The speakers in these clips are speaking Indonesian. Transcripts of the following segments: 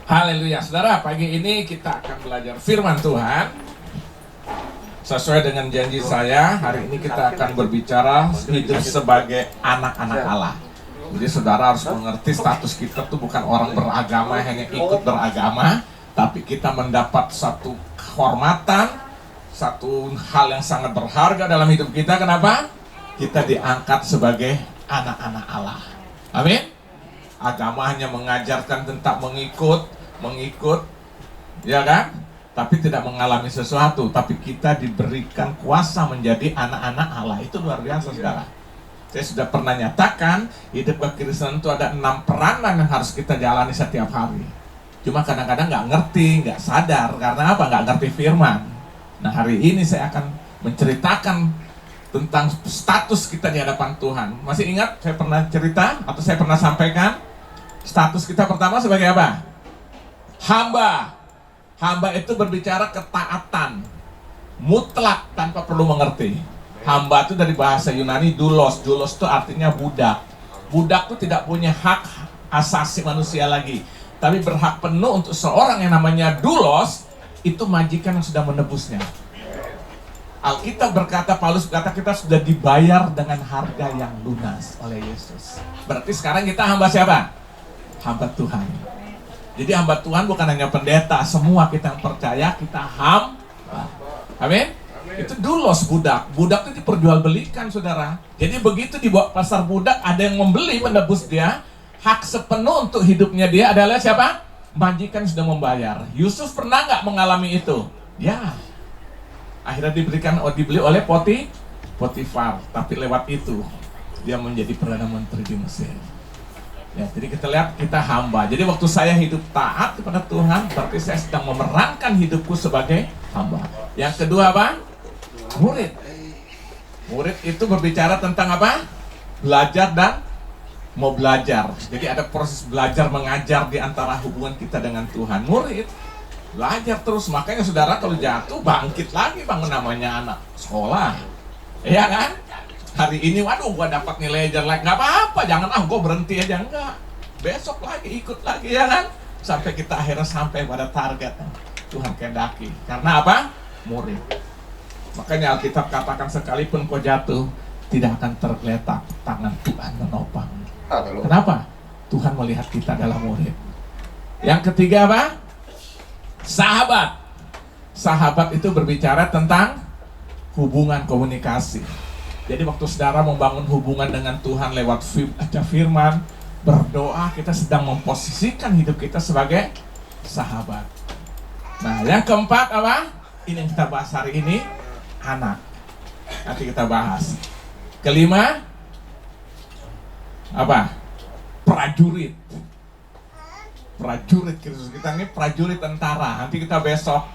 Haleluya, saudara. Pagi ini kita akan belajar firman Tuhan. Sesuai dengan janji saya, hari ini kita akan berbicara hidup sebagai anak-anak Allah. Jadi saudara harus mengerti status kita tuh bukan orang beragama hanya ikut beragama, tapi kita mendapat satu kehormatan, satu hal yang sangat berharga dalam hidup kita. Kenapa? Kita diangkat sebagai anak-anak Allah. Amin. Agama hanya mengajarkan tentang mengikut, ya kan? Tapi tidak mengalami sesuatu. Tapi kita diberikan kuasa menjadi anak-anak Allah. Itu luar biasa, saudara. Saya sudah pernah nyatakan, hidup kekristenan itu ada 6 peranan yang harus kita jalani setiap hari. Cuma kadang-kadang nggak ngerti, nggak sadar. Karena apa? Nggak ngerti firman. Nah, hari ini saya akan menceritakan tentang status kita di hadapan Tuhan. Masih ingat saya pernah cerita atau saya pernah sampaikan? Status kita pertama sebagai apa? Hamba. Hamba itu berbicara ketaatan mutlak tanpa perlu mengerti. Hamba itu dari bahasa Yunani doulos. Doulos itu artinya budak. Budak itu tidak punya hak asasi manusia lagi, tapi berhak penuh untuk seorang yang namanya doulos, itu majikan yang sudah menebusnya. Alkitab berkata, Paulus berkata, kita sudah dibayar dengan harga yang lunas oleh Yesus. Berarti sekarang kita hamba siapa? Hamba Tuhan. Jadi hamba Tuhan bukan hanya pendeta, semua kita yang percaya kita hamba. Amin. Itu doulos, budak. Budak itu diperjualbelikan, saudara. Jadi begitu dibawa pasar budak, ada yang membeli, menebus dia. Hak sepenuh untuk hidupnya dia adalah siapa? Majikan sudah membayar. Yusuf pernah nggak mengalami itu? Ya. Akhirnya dibeli oleh Potifar. Tapi lewat itu dia menjadi perdana menteri di Mesir. Ya, jadi kita lihat kita hamba. Jadi waktu saya hidup taat kepada Tuhan, berarti saya sedang memerankan hidupku sebagai hamba. Yang kedua apa? Murid. Murid itu berbicara tentang apa? Belajar dan mau belajar. Jadi ada proses belajar mengajar di antara hubungan kita dengan Tuhan. Murid belajar terus, makanya saudara kalau jatuh bangkit lagi, bangun namanya anak sekolah. Iya kan? Hari ini, waduh, gua dapat nilai jelek, nggak apa-apa, jangan gua berhenti aja, enggak. Besok lagi, ikut lagi, ya kan? Sampai kita akhirnya sampai pada target Tuhan kehendaki. Karena apa? Murid. Makanya Alkitab katakan sekalipun kau jatuh, tidak akan tergeletak, tangan Tuhan menopang. Kenapa? Tuhan melihat kita adalah murid. Yang ketiga apa? Sahabat. Sahabat itu berbicara tentang hubungan komunikasi. Jadi waktu saudara membangun hubungan dengan Tuhan lewat firman, berdoa, kita sedang memposisikan hidup kita sebagai sahabat. Nah, yang keempat apa? Ini yang kita bahas hari ini, anak. Nanti kita bahas. Kelima, apa? Prajurit. Prajurit Kristus, kita ini prajurit tentara. Nanti kita besok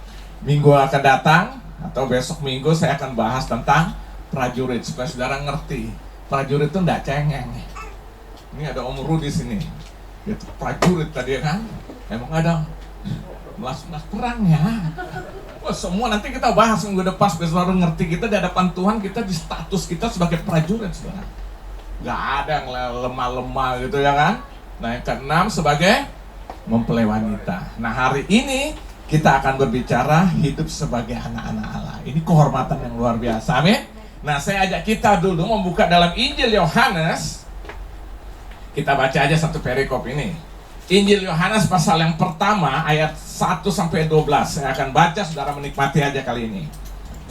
minggu akan datang, atau besok minggu saya akan bahas tentang prajurit, supaya saudara ngerti. Prajurit itu enggak cengeng. Ini ada Om Rudi di sini. Itu prajurit tadi kan. Emang ada melas perang ya. Wah, semua nanti kita bahas minggu depan supaya saudara ngerti kita di hadapan Tuhan, kita di status kita sebagai prajurit, saudara. Enggak ada yang lemah-lemah gitu ya kan. Nah, yang keenam sebagai mempelai wanita. Nah, hari ini kita akan berbicara hidup sebagai anak-anak Allah. Ini kehormatan yang luar biasa. Amin. Nah, saya ajak kita dulu membuka dalam Injil Yohanes. Kita baca aja satu perikop ini. Injil Yohanes pasal yang pertama ayat 1-12. Saya akan baca, saudara menikmati aja kali ini.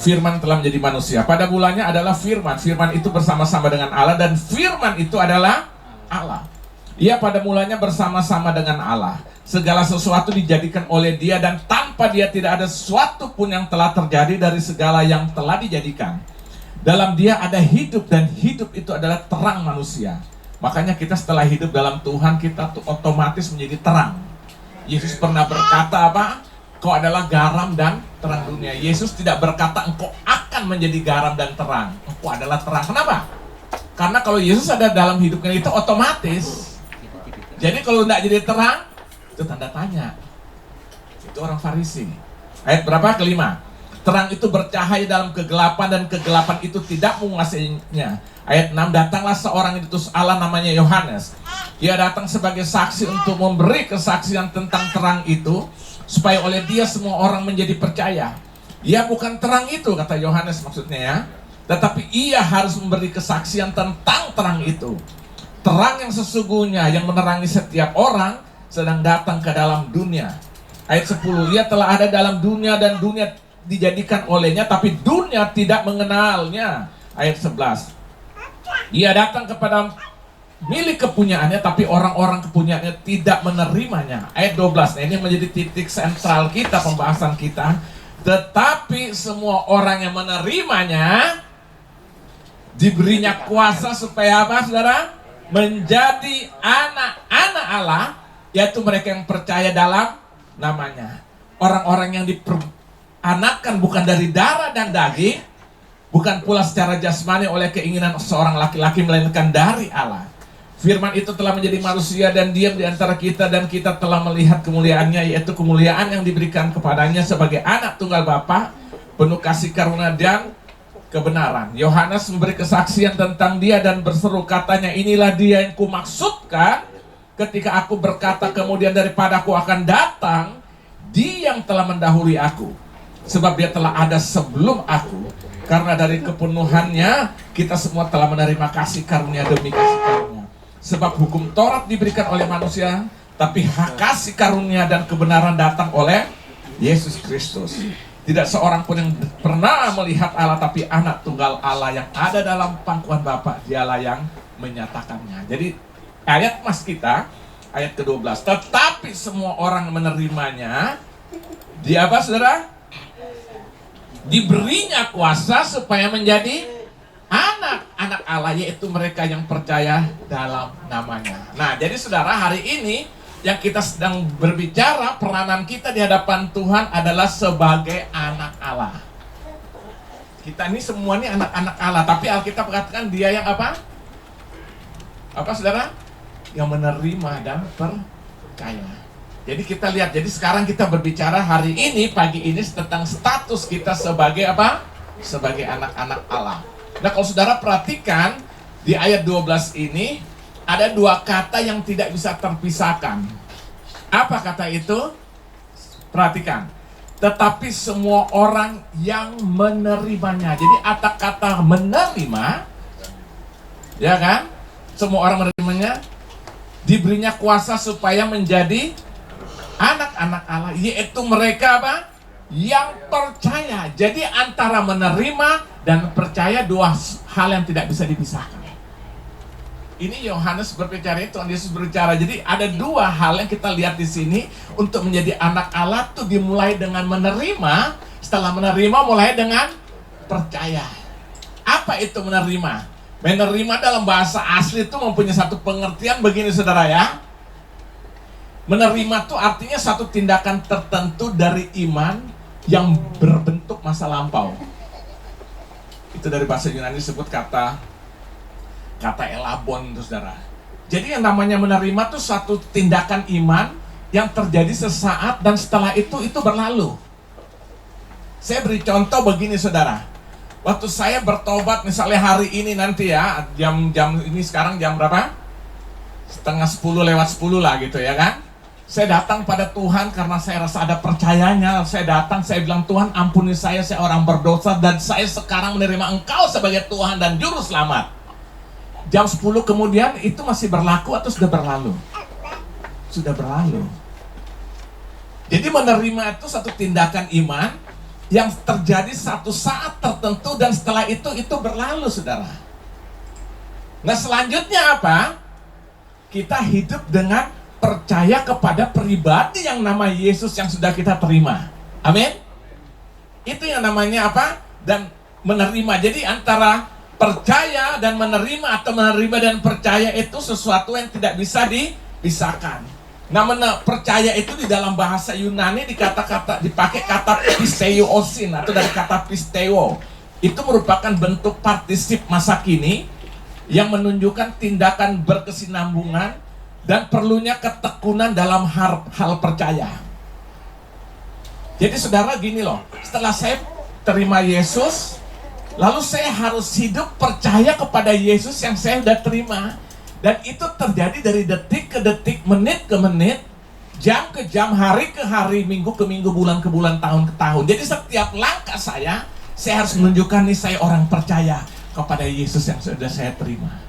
Firman telah menjadi manusia. Pada mulanya adalah firman. Firman itu bersama-sama dengan Allah, dan firman itu adalah Allah. Ia pada mulanya bersama-sama dengan Allah. Segala sesuatu dijadikan oleh dia, dan tanpa dia tidak ada sesuatu pun yang telah terjadi dari segala yang telah dijadikan. Dalam dia ada hidup, dan hidup itu adalah terang manusia. Makanya kita setelah hidup dalam Tuhan, kita tuh otomatis menjadi terang. Yesus pernah berkata apa? Kau adalah garam dan terang dunia. Yesus tidak berkata engkau akan menjadi garam dan terang. Engkau adalah terang. Kenapa? Karena kalau Yesus ada dalam hidupnya itu otomatis. Jadi kalau tidak jadi terang, itu tanda tanya. Itu orang Farisi. Ayat berapa? Kelima. Terang itu bercahaya dalam kegelapan, dan kegelapan itu tidak menguasainya. Ayat 6, datanglah seorang yang diutus Allah namanya Yohanes. Ia datang sebagai saksi untuk memberi kesaksian tentang terang itu, supaya oleh dia semua orang menjadi percaya. Ia bukan terang itu, kata Yohanes maksudnya ya, tetapi ia harus memberi kesaksian tentang terang itu. Terang yang sesungguhnya yang menerangi setiap orang sedang datang ke dalam dunia. Ayat 10, ia telah ada dalam dunia dan dunia dijadikan olehnya, tapi dunia tidak mengenalnya. Ayat 11, ia datang kepada milik kepunyaannya, tapi orang-orang kepunyaannya tidak menerimanya. Ayat 12, nah ini menjadi titik sentral kita, pembahasan kita. Tetapi semua orang yang menerimanya diberinya kuasa supaya apa, saudara? Menjadi anak-anak Allah, yaitu mereka yang percaya dalam namanya. Orang-orang yang diperanakan bukan dari darah dan daging, bukan pula secara jasmani oleh keinginan seorang laki-laki, melainkan dari Allah. Firman itu telah menjadi manusia dan diam di antara kita, dan kita telah melihat kemuliaannya, yaitu kemuliaan yang diberikan kepadanya sebagai anak tunggal Bapa, penuh kasih karunia dan kebenaran. Yohanes memberi kesaksian tentang dia dan berseru, katanya, inilah dia yang kumaksudkan ketika aku berkata, kemudian daripada aku akan datang dia yang telah mendahului aku, sebab dia telah ada sebelum aku. Karena dari kepenuhannya kita semua telah menerima kasih karunia demi kasih karunia. Sebab hukum Taurat diberikan oleh manusia, tapi hak kasih karunia dan kebenaran datang oleh Yesus Kristus. Tidak seorang pun yang pernah melihat Allah, tapi anak tunggal Allah yang ada dalam pangkuan Bapa, dialah yang menyatakannya. Jadi ayat mas kita, ayat ke-12, tetapi semua orang menerimanya, dia apa, saudara? Diberinya kuasa supaya menjadi anak-anak Allah, yaitu mereka yang percaya dalam namanya. Nah, jadi saudara, hari ini yang kita sedang berbicara, peranan kita di hadapan Tuhan adalah sebagai anak Allah. Kita ini semua ini anak-anak Allah, tapi Alkitab katakan dia yang apa? Apa, saudara? Yang menerima dan percaya. Jadi kita lihat, jadi sekarang kita berbicara hari ini, pagi ini, tentang status kita sebagai apa? Sebagai anak-anak Allah. Nah, kalau saudara perhatikan di ayat 12 ini ada dua kata yang tidak bisa terpisahkan. Apa kata itu? Perhatikan. Tetapi semua orang yang menerimanya. Jadi ada kata menerima, ya kan? Semua orang menerimanya, diberinya kuasa supaya menjadi anak-anak Allah, yaitu mereka apa? Yang percaya. Jadi antara menerima dan percaya dua hal yang tidak bisa dipisahkan. Ini Yohanes berbicara, Tuhan Yesus berbicara. Jadi ada dua hal yang kita lihat di sini. Untuk menjadi anak Allah itu dimulai dengan menerima. Setelah menerima mulai dengan percaya. Apa itu menerima? Menerima dalam bahasa asli itu mempunyai satu pengertian begini, saudara ya. Menerima itu artinya satu tindakan tertentu dari iman yang berbentuk masa lampau. Itu dari bahasa Yunani disebut kata elabon, itu saudara. Jadi yang namanya menerima itu satu tindakan iman yang terjadi sesaat dan setelah itu berlalu. Saya beri contoh begini, saudara. Waktu saya bertobat misalnya hari ini nanti ya, jam ini sekarang jam berapa? 9:30 lewat 10 lah gitu ya kan. Saya datang pada Tuhan karena saya rasa ada percayanya. Saya datang, saya bilang, Tuhan ampuni saya orang berdosa, dan saya sekarang menerima Engkau sebagai Tuhan dan Juru Selamat. Jam 10 kemudian itu masih berlaku atau sudah berlalu? Sudah berlalu. Jadi menerima itu satu tindakan iman yang terjadi satu saat tertentu dan setelah itu berlalu, saudara. Nah, selanjutnya apa? Kita hidup dengan percaya kepada pribadi yang nama Yesus yang sudah kita terima. Amin. Itu yang namanya apa? Dan menerima. Jadi antara percaya dan menerima atau menerima dan percaya itu sesuatu yang tidak bisa dipisahkan. Nah, percaya itu di dalam bahasa Yunani dipakai kata pisteiosin atau dari kata pisteo. Itu merupakan bentuk partisip masa kini yang menunjukkan tindakan berkesinambungan dan perlunya ketekunan dalam hal percaya. Jadi saudara gini loh, setelah saya terima Yesus, lalu saya harus hidup percaya kepada Yesus yang saya sudah terima. Dan itu terjadi dari detik ke detik, menit ke menit, jam ke jam, hari ke hari, minggu ke minggu, bulan ke bulan, tahun ke tahun. Jadi setiap langkah saya harus menunjukkan nih saya orang percaya kepada Yesus yang sudah saya terima.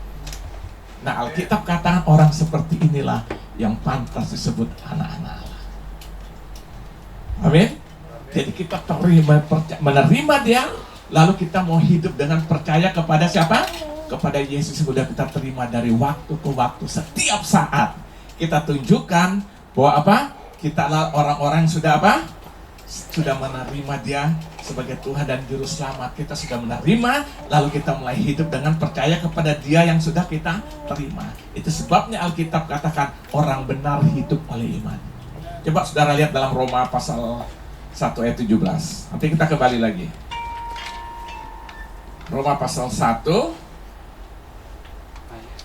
Nah, Alkitab katakan orang seperti inilah yang pantas disebut anak-anak Allah. Amin. Jadi kita menerima dia, lalu kita mau hidup dengan percaya kepada siapa? Kepada Yesus yang sudah kita terima dari waktu ke waktu. Setiap saat kita tunjukkan bahwa apa? Kita adalah orang-orang yang sudah apa? Sudah menerima dia sebagai Tuhan dan Juru Selamat. Kita sudah menerima, lalu kita mulai hidup dengan percaya kepada dia yang sudah kita terima. Itu sebabnya Alkitab katakan orang benar hidup oleh iman. Coba saudara lihat dalam Roma pasal 1 ayat 17. Nanti kita kembali lagi. Roma pasal 1.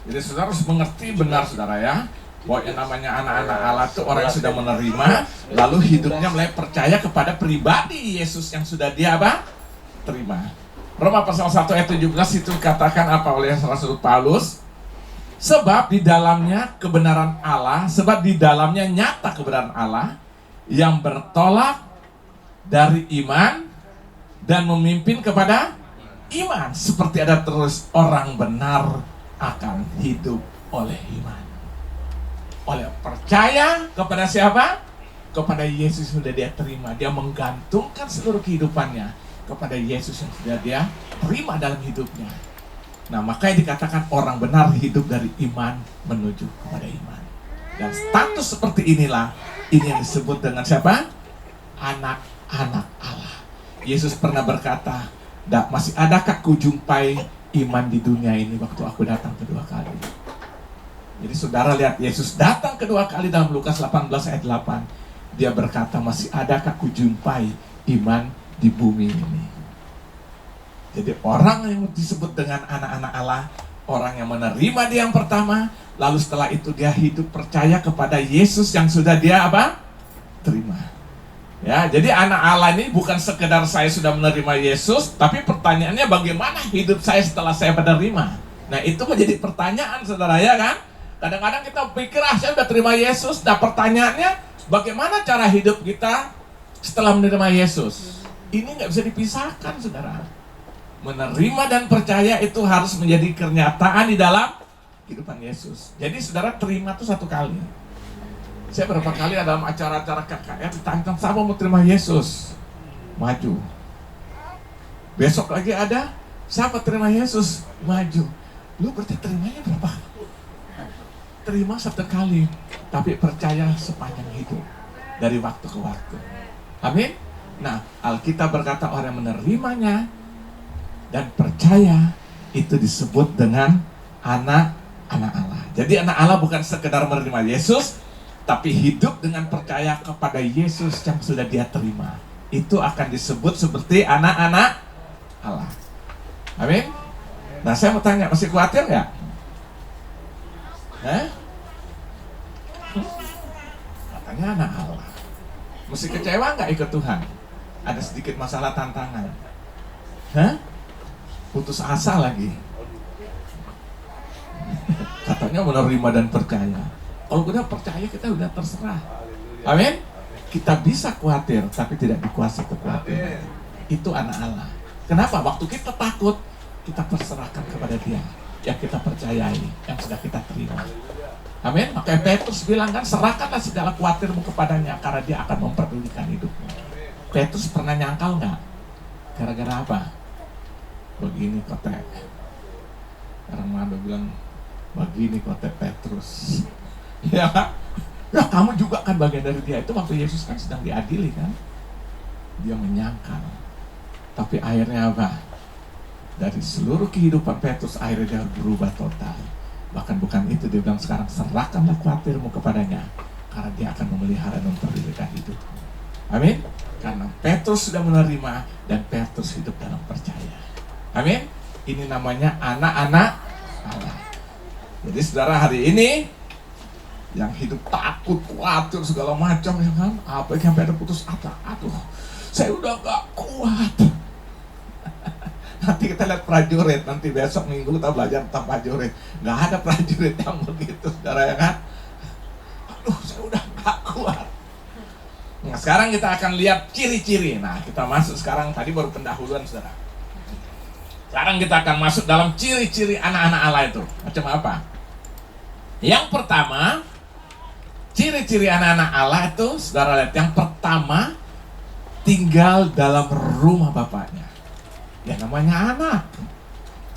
Jadi saudara harus mengerti benar saudara ya, bahwa yang namanya anak-anak Allah itu orang yang sudah menerima, lalu hidupnya mulai percaya kepada pribadi Yesus yang sudah dia apa? Terima. Roma pasal 1 ayat 17 itu katakan apa oleh Rasul Paulus? Sebab di dalamnya kebenaran Allah, sebab di dalamnya nyata kebenaran Allah yang bertolak dari iman dan memimpin kepada iman. Seperti ada terus orang benar akan hidup oleh iman. Oleh percaya kepada siapa? Kepada Yesus yang sudah dia terima. Dia menggantungkan seluruh kehidupannya kepada Yesus yang sudah dia terima dalam hidupnya. Nah, makanya dikatakan orang benar hidup dari iman menuju kepada iman. Dan status seperti inilah, ini yang disebut dengan siapa? Anak-anak Allah. Yesus pernah berkata, masih adakah kujumpai iman di dunia ini waktu aku datang kedua kali. Jadi saudara lihat Yesus datang kedua kali dalam Lukas 18 ayat 8. Dia berkata, masih adakah kujumpai iman di bumi ini. Jadi orang yang disebut dengan anak-anak Allah, orang yang menerima dia yang pertama, lalu setelah itu dia hidup percaya kepada Yesus yang sudah dia apa? Terima. Ya, jadi anak Allah ini bukan sekedar saya sudah menerima Yesus, tapi pertanyaannya bagaimana hidup saya setelah saya menerima. Nah, itu menjadi pertanyaan saudara ya kan? Kadang-kadang kita pikir saya sudah terima Yesus. Nah, pertanyaannya bagaimana cara hidup kita setelah menerima Yesus? Ini nggak bisa dipisahkan saudara. Menerima dan percaya itu harus menjadi kenyataan di dalam kehidupan Yesus. Jadi saudara terima itu satu kali. Saya berapa kali dalam acara-acara KKR ditantang, siapa mau terima Yesus? Maju. Besok lagi ada, siapa terima Yesus? Maju. Lu berarti terimanya berapa? Terima satu kali, tapi percaya sepanjang hidup. Dari waktu ke waktu. Amin? Nah, Alkitab berkata orang yang menerimanya dan percaya itu disebut dengan anak-anak Allah. Jadi anak Allah bukan sekedar menerima Yesus, tapi hidup dengan percaya kepada Yesus yang sudah dia terima. Itu akan disebut seperti anak-anak Allah. Amin. Nah, saya mau tanya, masih khawatir nggak? Katanya anak Allah. Mesti kecewa nggak ikut Tuhan? Ada sedikit masalah tantangan. Putus asa lagi. Katanya menerima dan percaya. Kalau udah percaya kita udah terserah. Amin. Kita bisa khawatir tapi tidak dikuasai kekhawatiran. Itu anak Allah. Kenapa? Waktu kita takut, kita perserahkan kepada Dia yang kita percayai, yang sudah kita terima. Amin. Makanya Petrus bilang kan, serahkanlah segala khawatirmu kepadanya karena Dia akan memperdulikan hidupmu. Petrus pernah nyangkal nggak? Gara-gara apa? Begini kotek. Orang mana bilang begini kotek Petrus. Ya, ya kamu juga kan bagian dari dia. Itu waktu Yesus kan sedang diadili kan. Dia menyangkal. Tapi akhirnya apa? Dari seluruh kehidupan Petrus akhirnya dia berubah total. Bahkan bukan itu, dia bilang sekarang serahkanlah khawatirmu kepadanya karena dia akan memelihara dan memperdulikan hidupmu. Amin. Karena Petrus sudah menerima dan Petrus hidup dalam percaya. Amin. Ini namanya anak-anak Allah. Jadi saudara hari ini yang hidup takut, khawatir segala macam ya kan, apa yang sampai ada putus asa, aduh saya udah gak kuat. Nanti kita lihat prajurit, nanti besok minggu kita belajar tentang prajurit. Nggak ada prajurit yang begitu, saudara, ya kan? Aduh, saya udah nggak kuat. Nah, sekarang kita akan lihat ciri-ciri. Nah, kita masuk sekarang, tadi baru pendahuluan, saudara. Sekarang kita akan masuk dalam ciri-ciri anak-anak Allah itu. Macam apa? Yang pertama, ciri-ciri anak-anak Allah itu, saudara lihat. Yang pertama, tinggal dalam rumah bapaknya. Ya namanya anak.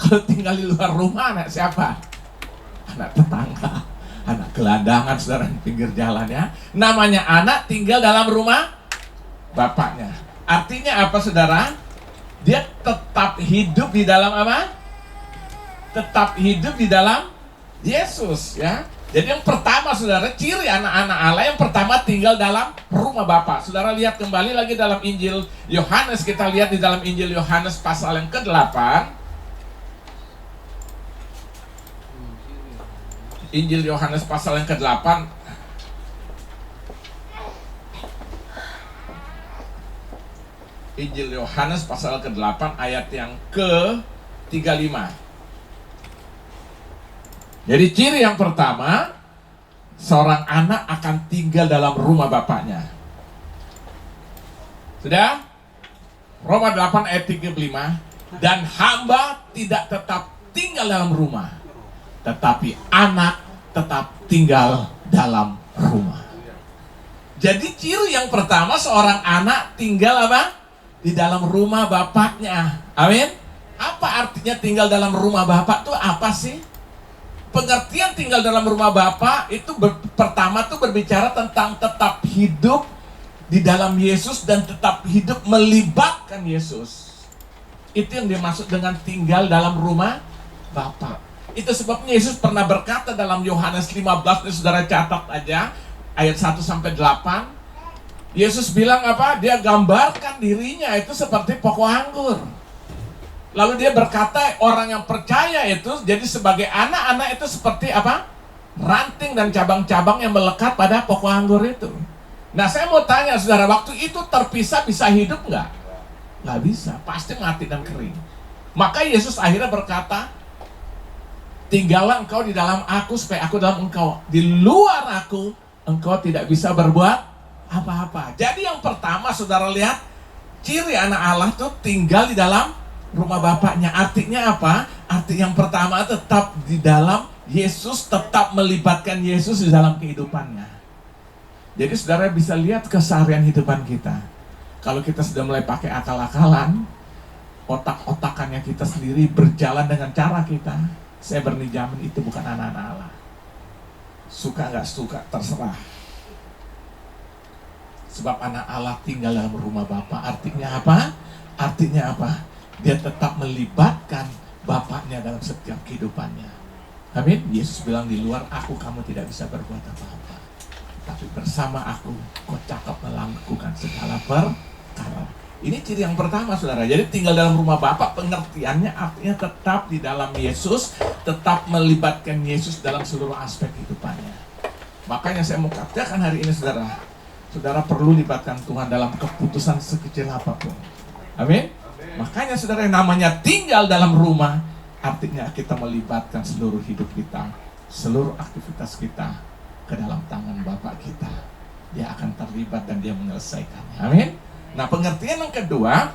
Kalau tinggal di luar rumah, anak siapa? Anak tetangga, anak gelandangan, saudara, di pinggir jalan, ya. Namanya anak tinggal dalam rumah bapaknya. Artinya apa, saudara? Dia tetap hidup di dalam apa? Tetap hidup di dalam Yesus, ya. Jadi yang pertama, saudara, ciri anak-anak Allah yang pertama tinggal dalam rumah Bapa. Saudara lihat kembali lagi dalam Injil Yohanes, kita lihat di dalam Injil Yohanes pasal yang ke-8. Injil Yohanes pasal yang ke-8. Injil Yohanes pasal ke-8 ayat yang ke-35. Jadi ciri yang pertama, seorang anak akan tinggal dalam rumah bapaknya. Sudah? Roma 8 ayat 35. Dan hamba tidak tetap tinggal dalam rumah, tetapi anak tetap tinggal dalam rumah. Jadi ciri yang pertama, seorang anak tinggal apa? Di dalam rumah bapaknya. Amin. Apa artinya tinggal dalam rumah bapak itu apa sih? Pengertian tinggal dalam rumah bapak itu pertama tuh berbicara tentang tetap hidup di dalam Yesus dan tetap hidup melibatkan Yesus. Itu yang dimaksud dengan tinggal dalam rumah bapak. Itu sebabnya Yesus pernah berkata dalam Yohanes 15, ini saudara catat aja ayat 1 sampai 8. Yesus bilang apa? Dia gambarkan dirinya itu seperti pokok anggur. Lalu dia berkata orang yang percaya itu jadi sebagai anak-anak itu seperti apa? Ranting dan cabang-cabang yang melekat pada pokok anggur itu. Nah, saya mau tanya saudara, waktu itu terpisah bisa hidup nggak? Nggak bisa, pasti mati dan kering. Maka Yesus akhirnya berkata, tinggallah engkau di dalam aku supaya aku dalam engkau. Di luar aku, engkau tidak bisa berbuat apa-apa. Jadi yang pertama, saudara lihat, ciri anak Allah tuh tinggal di dalam rumah bapaknya. Artinya apa? Arti yang pertama tetap di dalam Yesus, tetap melibatkan Yesus di dalam kehidupannya. Jadi saudara bisa lihat keseharian hidupan kita. Kalau kita sudah mulai pakai akal-akalan, otak-otakannya kita sendiri berjalan dengan cara kita, saya berani jamin itu bukan anak-anak Allah. Suka nggak suka, terserah. Sebab anak Allah tinggal dalam rumah Bapa. Artinya apa? Artinya apa? Dia tetap melibatkan Bapaknya dalam setiap kehidupannya. Amin. Yesus bilang, di luar aku kamu tidak bisa berbuat apa-apa, tapi bersama aku kau cakap melakukan segala perkara. Ini ciri yang pertama, saudara. Jadi tinggal dalam rumah Bapa, pengertiannya artinya tetap di dalam Yesus, tetap melibatkan Yesus dalam seluruh aspek kehidupannya. Makanya saya mau katakan hari ini, saudara, saudara perlu libatkan Tuhan dalam keputusan sekecil apapun. Amin. Makanya saudara, yang namanya tinggal dalam rumah, artinya kita melibatkan seluruh hidup kita, seluruh aktivitas kita ke dalam tangan Bapa kita. Dia akan terlibat dan dia menyelesaikannya. Amin. Nah, pengertian yang kedua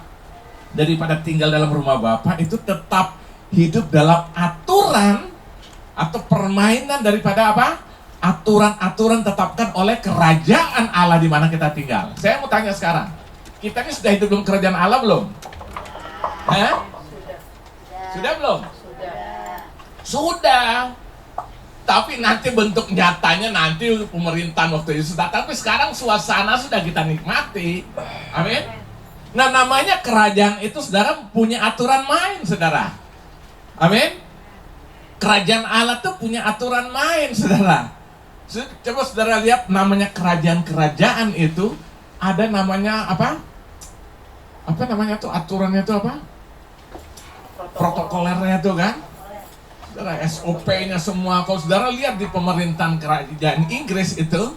daripada tinggal dalam rumah Bapa itu tetap hidup dalam aturan atau permainan daripada apa? Aturan-aturan tetapkan oleh kerajaan Allah di mana kita tinggal. Saya mau tanya sekarang, kita ini sudah hidup dalam kerajaan Allah belum? Sudah belum? Sudah. Tapi nanti bentuk nyatanya nanti pemerintahan waktu itu sudah. Tapi sekarang suasana sudah kita nikmati. Amin. Nah, namanya kerajaan itu, saudara, punya aturan main, saudara. Amin. Kerajaan Allah tuh punya aturan main, saudara. Coba saudara lihat, namanya kerajaan-kerajaan itu ada namanya apa? Apa namanya tuh aturannya tuh apa? Protokolernya tuh kan? Saudara, SOP-nya semua. Kalau saudara lihat di pemerintahan kerajaan Inggris itu,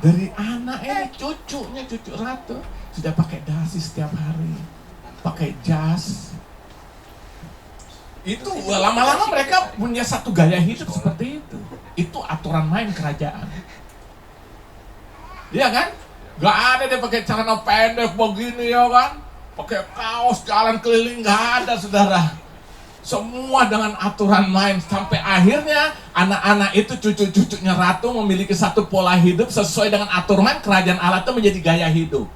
dari anak ini cucunya, cucu ratu sudah pakai dasi setiap hari, pakai jas. Itu lama-lama mereka punya satu gaya hidup seperti itu. Itu aturan main kerajaan. Iya kan? Gak ada dia pakai celana pendek begini ya kan? Pakai kaos jalan keliling, gak ada saudara. Semua dengan aturan main. Sampai akhirnya anak-anak itu, cucu-cucunya ratu memiliki satu pola hidup sesuai dengan aturan kerajaan Allah itu menjadi gaya hidup.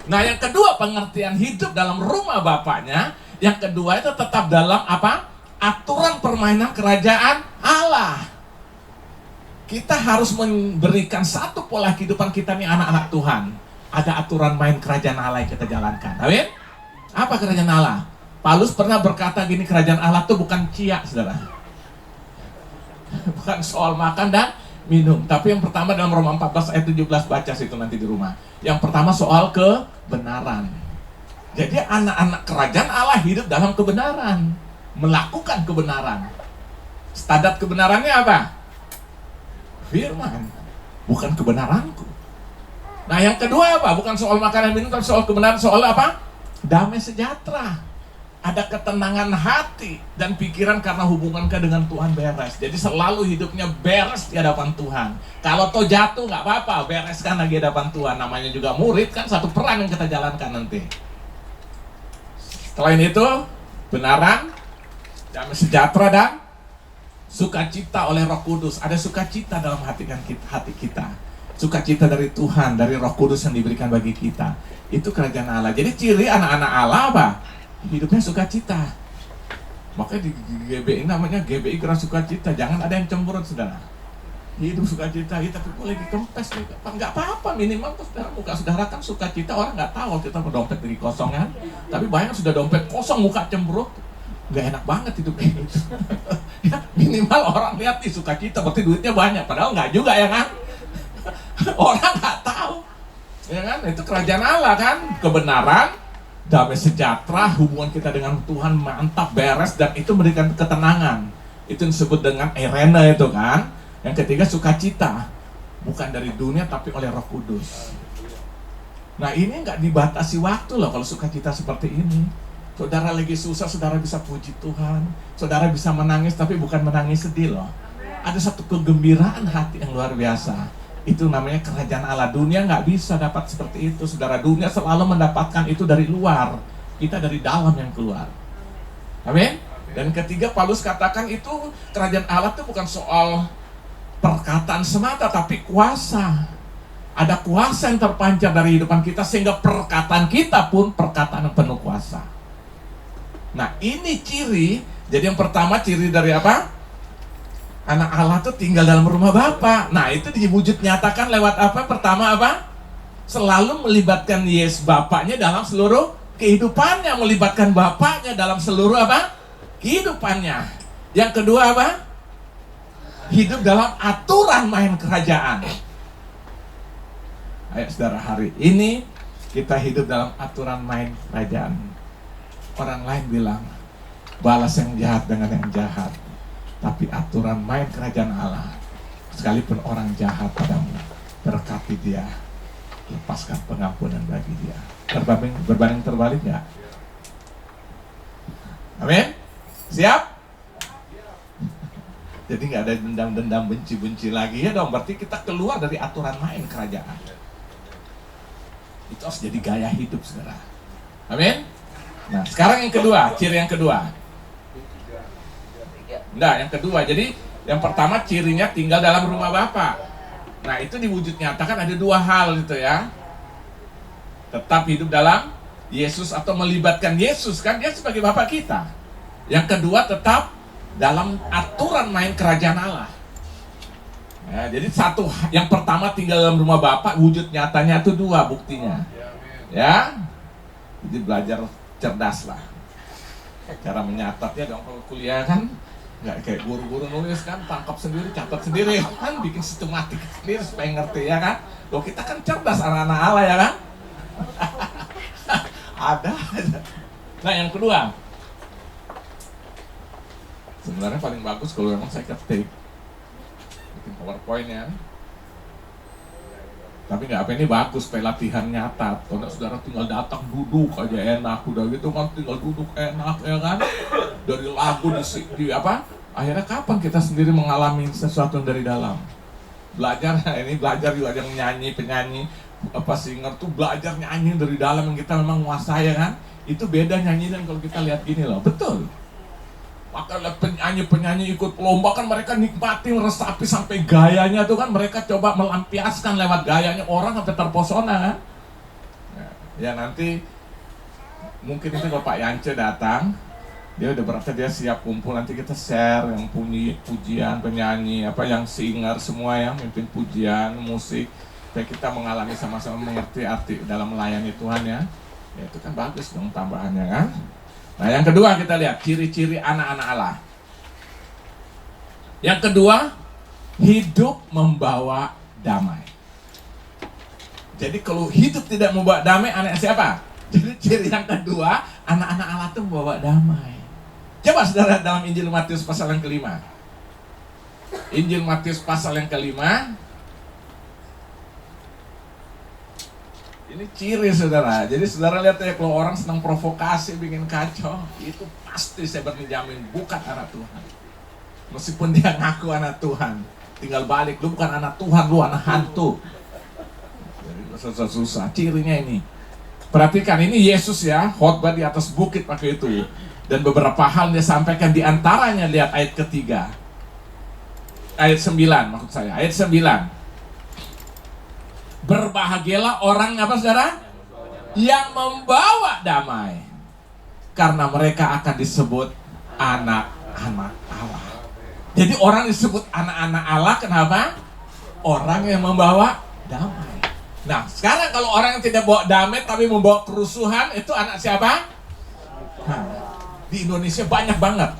Nah yang kedua, pengertian hidup dalam rumah bapaknya. Yang kedua itu tetap dalam apa? Aturan permainan kerajaan Allah. Kita harus memberikan satu pola kehidupan kita nih anak-anak Tuhan. Ada aturan main kerajaan Allah yang kita jalankan. Amin? Apa kerajaan Allah? Paulus pernah berkata gini, kerajaan Allah itu bukan cia, saudara. Bukan soal makan dan minum. Tapi yang pertama dalam Roma 14 ayat 17, baca situ nanti di rumah. Yang pertama soal kebenaran. Jadi anak-anak kerajaan Allah hidup dalam kebenaran, melakukan kebenaran. Standar kebenarannya apa? Firman, bukan kebenaranku. Nah yang kedua apa? Bukan soal makanan minum, tapi soal kebenaran, soal apa? Damai sejahtera. Ada ketenangan hati dan pikiran karena hubungan dengan Tuhan beres. Jadi selalu hidupnya beres di hadapan Tuhan. Kalau toh jatuh nggak apa-apa, bereskan lagi di hadapan Tuhan. Namanya juga murid kan, satu peran yang kita jalankan nanti. Selain itu, benaran, damai sejahtera dan sukacita oleh Roh Kudus. Ada sukacita dalam hati kita. Sukacita dari Tuhan, dari Roh Kudus yang diberikan bagi kita. Itu kerajaan Allah. Jadi ciri anak-anak Allah apa? Hidupnya sukacita. Makanya di GBI namanya GBI Gerak Sukacita. Jangan ada yang cemberut, saudara. Hidup sukacita, kita lagi kempes, nggak apa-apa, minimal tuh saudara, muka saudara kan sukacita, orang nggak tahu kita dompet dari kosong kan. Tapi banyak sudah dompet kosong, muka cemberut, nggak enak banget hidup kayak gitu. Ya, minimal orang lihat nih sukacita, berarti duitnya banyak, padahal nggak juga ya kan. Orang nggak tahu, ya kan? Itu kerajaan Allah kan, kebenaran, damai sejahtera, hubungan kita dengan Tuhan mantap, beres, dan itu memberikan ketenangan. Itu disebut dengan Irene itu kan. Yang ketiga sukacita, bukan dari dunia tapi oleh Roh Kudus. Nah ini nggak dibatasi waktu loh kalau sukacita seperti ini. Saudara lagi susah, saudara bisa puji Tuhan. Saudara bisa menangis tapi bukan menangis sedih loh. Ada satu kegembiraan hati yang luar biasa. Itu namanya kerajaan Allah. Dunia nggak bisa dapat seperti itu. Saudara, dunia selalu mendapatkan itu dari luar. Kita dari dalam yang keluar. Amin. Dan ketiga, Paulus katakan itu kerajaan Allah itu bukan soal perkataan semata, tapi kuasa. Ada kuasa yang terpancar dari kehidupan kita, sehingga perkataan kita pun perkataan yang penuh kuasa. Nah ini ciri. Jadi yang pertama ciri dari apa? Anak Allah itu tinggal dalam rumah Bapa. Nah itu diwujud nyatakan lewat apa? Pertama apa? Selalu melibatkan Yesus Bapaknya dalam seluruh kehidupannya. Melibatkan Bapaknya dalam seluruh apa? Kehidupannya. Yang kedua apa? Hidup dalam aturan main kerajaan. Ayo saudara, hari ini kita hidup dalam aturan main kerajaan. Orang lain bilang, balas yang jahat dengan yang jahat. Tapi aturan main kerajaan Allah, sekalipun orang jahat padamu, berkati dia, lepaskan pengampunan bagi dia. Berbanding terbalik gak? Amin? Siap? Jadi nggak ada dendam-dendam, benci-benci lagi ya dong. Berarti kita keluar dari aturan main kerajaan. Itu harus jadi gaya hidup, saudara. Amin. Nah, sekarang yang kedua, ciri yang kedua. Nah, yang kedua. Jadi yang pertama cirinya tinggal dalam rumah Bapa. Nah, itu diwujud nyatakan ada dua hal gitu ya. Tetap hidup dalam Yesus atau melibatkan Yesus, kan dia sebagai Bapa kita. Yang kedua tetap dalam aturan main kerajaan Allah. Ya, jadi satu, yang pertama tinggal dalam rumah Bapa, wujud nyatanya itu dua buktinya. Ya, jadi belajar cerdas lah. Cara menyatatnya dong kalau kuliah kan, nggak kayak guru-guru nulis kan, tangkap sendiri, catat sendiri kan, bikin sistematik sendiri supaya ngerti ya kan. Loh kita kan cerdas anak-anak Allah ya kan. Ada. Nah yang kedua, sebenarnya paling bagus kalau memang saya ketik, bikin PowerPoint ya. Tapi nggak apa, ini bagus, supaya latihan nyata. Kalau saudara tinggal datang duduk aja enak, udah gitu kan tinggal duduk enak ya kan. dari lagu di apa? Akhirnya kapan kita sendiri mengalami sesuatu yang dari dalam? Belajar ini belajar nyanyi, penyanyi, apa singer tuh belajar nyanyi dari dalam yang kita memang menguasai kan? Itu beda nyanyi dan kalau kita lihat gini loh, betul. Maka penyanyi ikut lomba kan mereka nikmati, meresapi sampai gayanya tuh kan mereka coba melampiaskan lewat gayanya, orang sampai terpesona kan. Ya nanti mungkin itu kalau Pak Yance datang, dia udah berarti dia siap kumpul, nanti kita share yang pujian, penyanyi, apa yang singer semua yang mimpin pujian, musik, supaya kita mengalami sama-sama mengerti arti dalam melayani Tuhan ya. Ya itu kan bagus dong tambahannya kan. Nah yang kedua kita lihat ciri-ciri anak-anak Allah. Yang kedua, hidup membawa damai. Jadi kalau hidup tidak membawa damai, anak siapa? Jadi ciri yang kedua, anak-anak Allah itu membawa damai. Coba saudara dalam Injil Matius pasal yang kelima. Injil Matius pasal yang kelima. Ini ciri saudara. Jadi saudara lihat ya, kalau orang senang provokasi, bikin kacau, itu pasti saya berjamin bukan anak Tuhan. Meskipun dia ngaku anak Tuhan, tinggal balik, lu bukan anak Tuhan, lu anak hantu. Jadi susah-susah. Cirinya ini. Perhatikan ini Yesus ya, khotbah di atas bukit pakai itu. Dan beberapa hal dia sampaikan, di antaranya lihat ayat ketiga. Ayat 9 maksud saya, ayat 9. Berbahagialah orang apa saudara? Yang membawa damai, karena mereka akan disebut anak-anak Allah. Jadi orang disebut anak-anak Allah kenapa? Orang yang membawa damai. Nah sekarang kalau orang yang tidak bawa damai tapi membawa kerusuhan, itu anak siapa? Nah, di Indonesia banyak banget.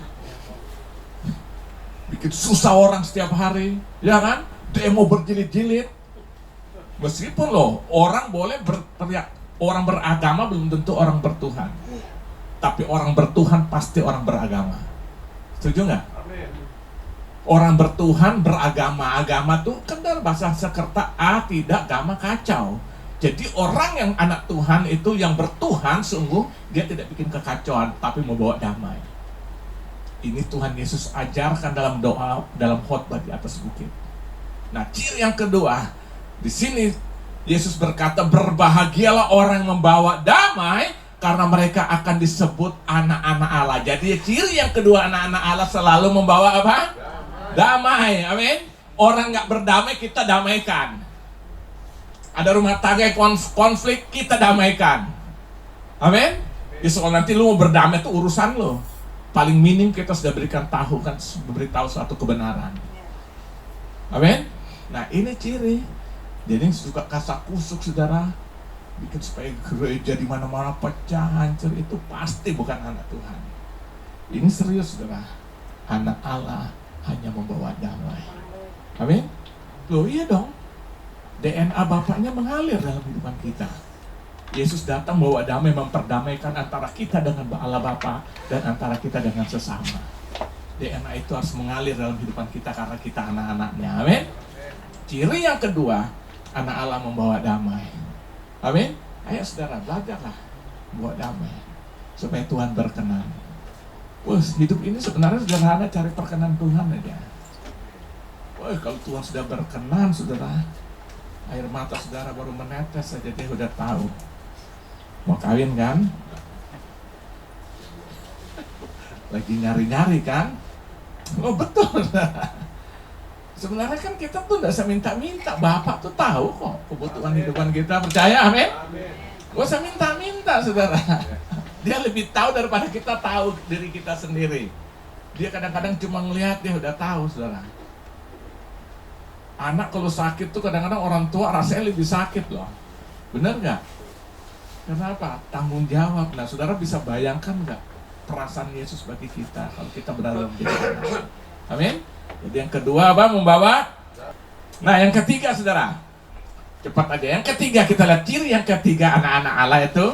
Bikin susah orang setiap hari, ya kan? Demo berjilid-jilid. Meskipun loh, orang boleh berteriak, orang beragama belum tentu orang bertuhan. Tapi orang bertuhan pasti orang beragama. Setuju nggak? Orang bertuhan beragama. Agama tuh kan dalam bahasa Sanskerta tidak gama kacau. Jadi orang yang anak Tuhan itu yang bertuhan sungguh dia tidak bikin kekacauan, tapi membawa damai. Ini Tuhan Yesus ajarkan dalam doa, dalam khotbah di atas bukit. Nah ciri yang kedua, di sini Yesus berkata, berbahagialah orang yang membawa damai, karena mereka akan disebut anak-anak Allah. Jadi ciri yang kedua, anak-anak Allah selalu membawa apa? Damai. Amin. Orang nggak berdamai kita damaikan. Ada rumah tangga konflik kita damaikan. Amin. Ya soal nanti lu mau berdamai itu urusan lo. Paling minim kita sudah berikan tahu kan, memberitahu suatu kebenaran. Amin. Nah ini ciri. Jadi suka kasak kusuk saudara, bikin supaya gereja di mana-mana pecah, hancur, itu pasti bukan anak Tuhan. Ini serius saudara. Anak Allah hanya membawa damai. Amin. Loh iya dong. DNA Bapaknya mengalir dalam kehidupan kita. Yesus datang membawa damai, memperdamaikan antara kita dengan Allah Bapa dan antara kita dengan sesama. DNA itu harus mengalir dalam kehidupan kita karena kita anak-anaknya. Amin. Ciri yang kedua, anak Allah membawa damai. Amin. Ayo saudara, belajarlah membawa damai supaya Tuhan berkenan. Wah, hidup ini sebenarnya sederhana, cari perkenan Tuhan aja. Wah, kalau Tuhan sudah berkenan, saudara, air mata saudara baru menetes saja dia udah tahu. Mau kawin kan? Lagi nyari-nyari kan? Oh betul. Sebenarnya kan kita tuh gak usah minta-minta, Bapak tuh tahu kok kebutuhan hidupan kita, percaya, amin? Gak usah minta-minta, saudara. Dia lebih tahu daripada kita tahu diri kita sendiri. Dia kadang-kadang cuma ngelihat, dia udah tahu, saudara. Anak kalau sakit tuh kadang-kadang orang tua rasanya lebih sakit loh. Bener gak? Kenapa? Tanggung jawab. Nah, saudara bisa bayangkan gak perasaan Yesus bagi kita kalau kita berada dalam dia? Amin? Jadi yang kedua apa? Membawa. Nah yang ketiga saudara, cepat aja. Yang ketiga kita lihat ciri yang ketiga anak-anak Allah itu.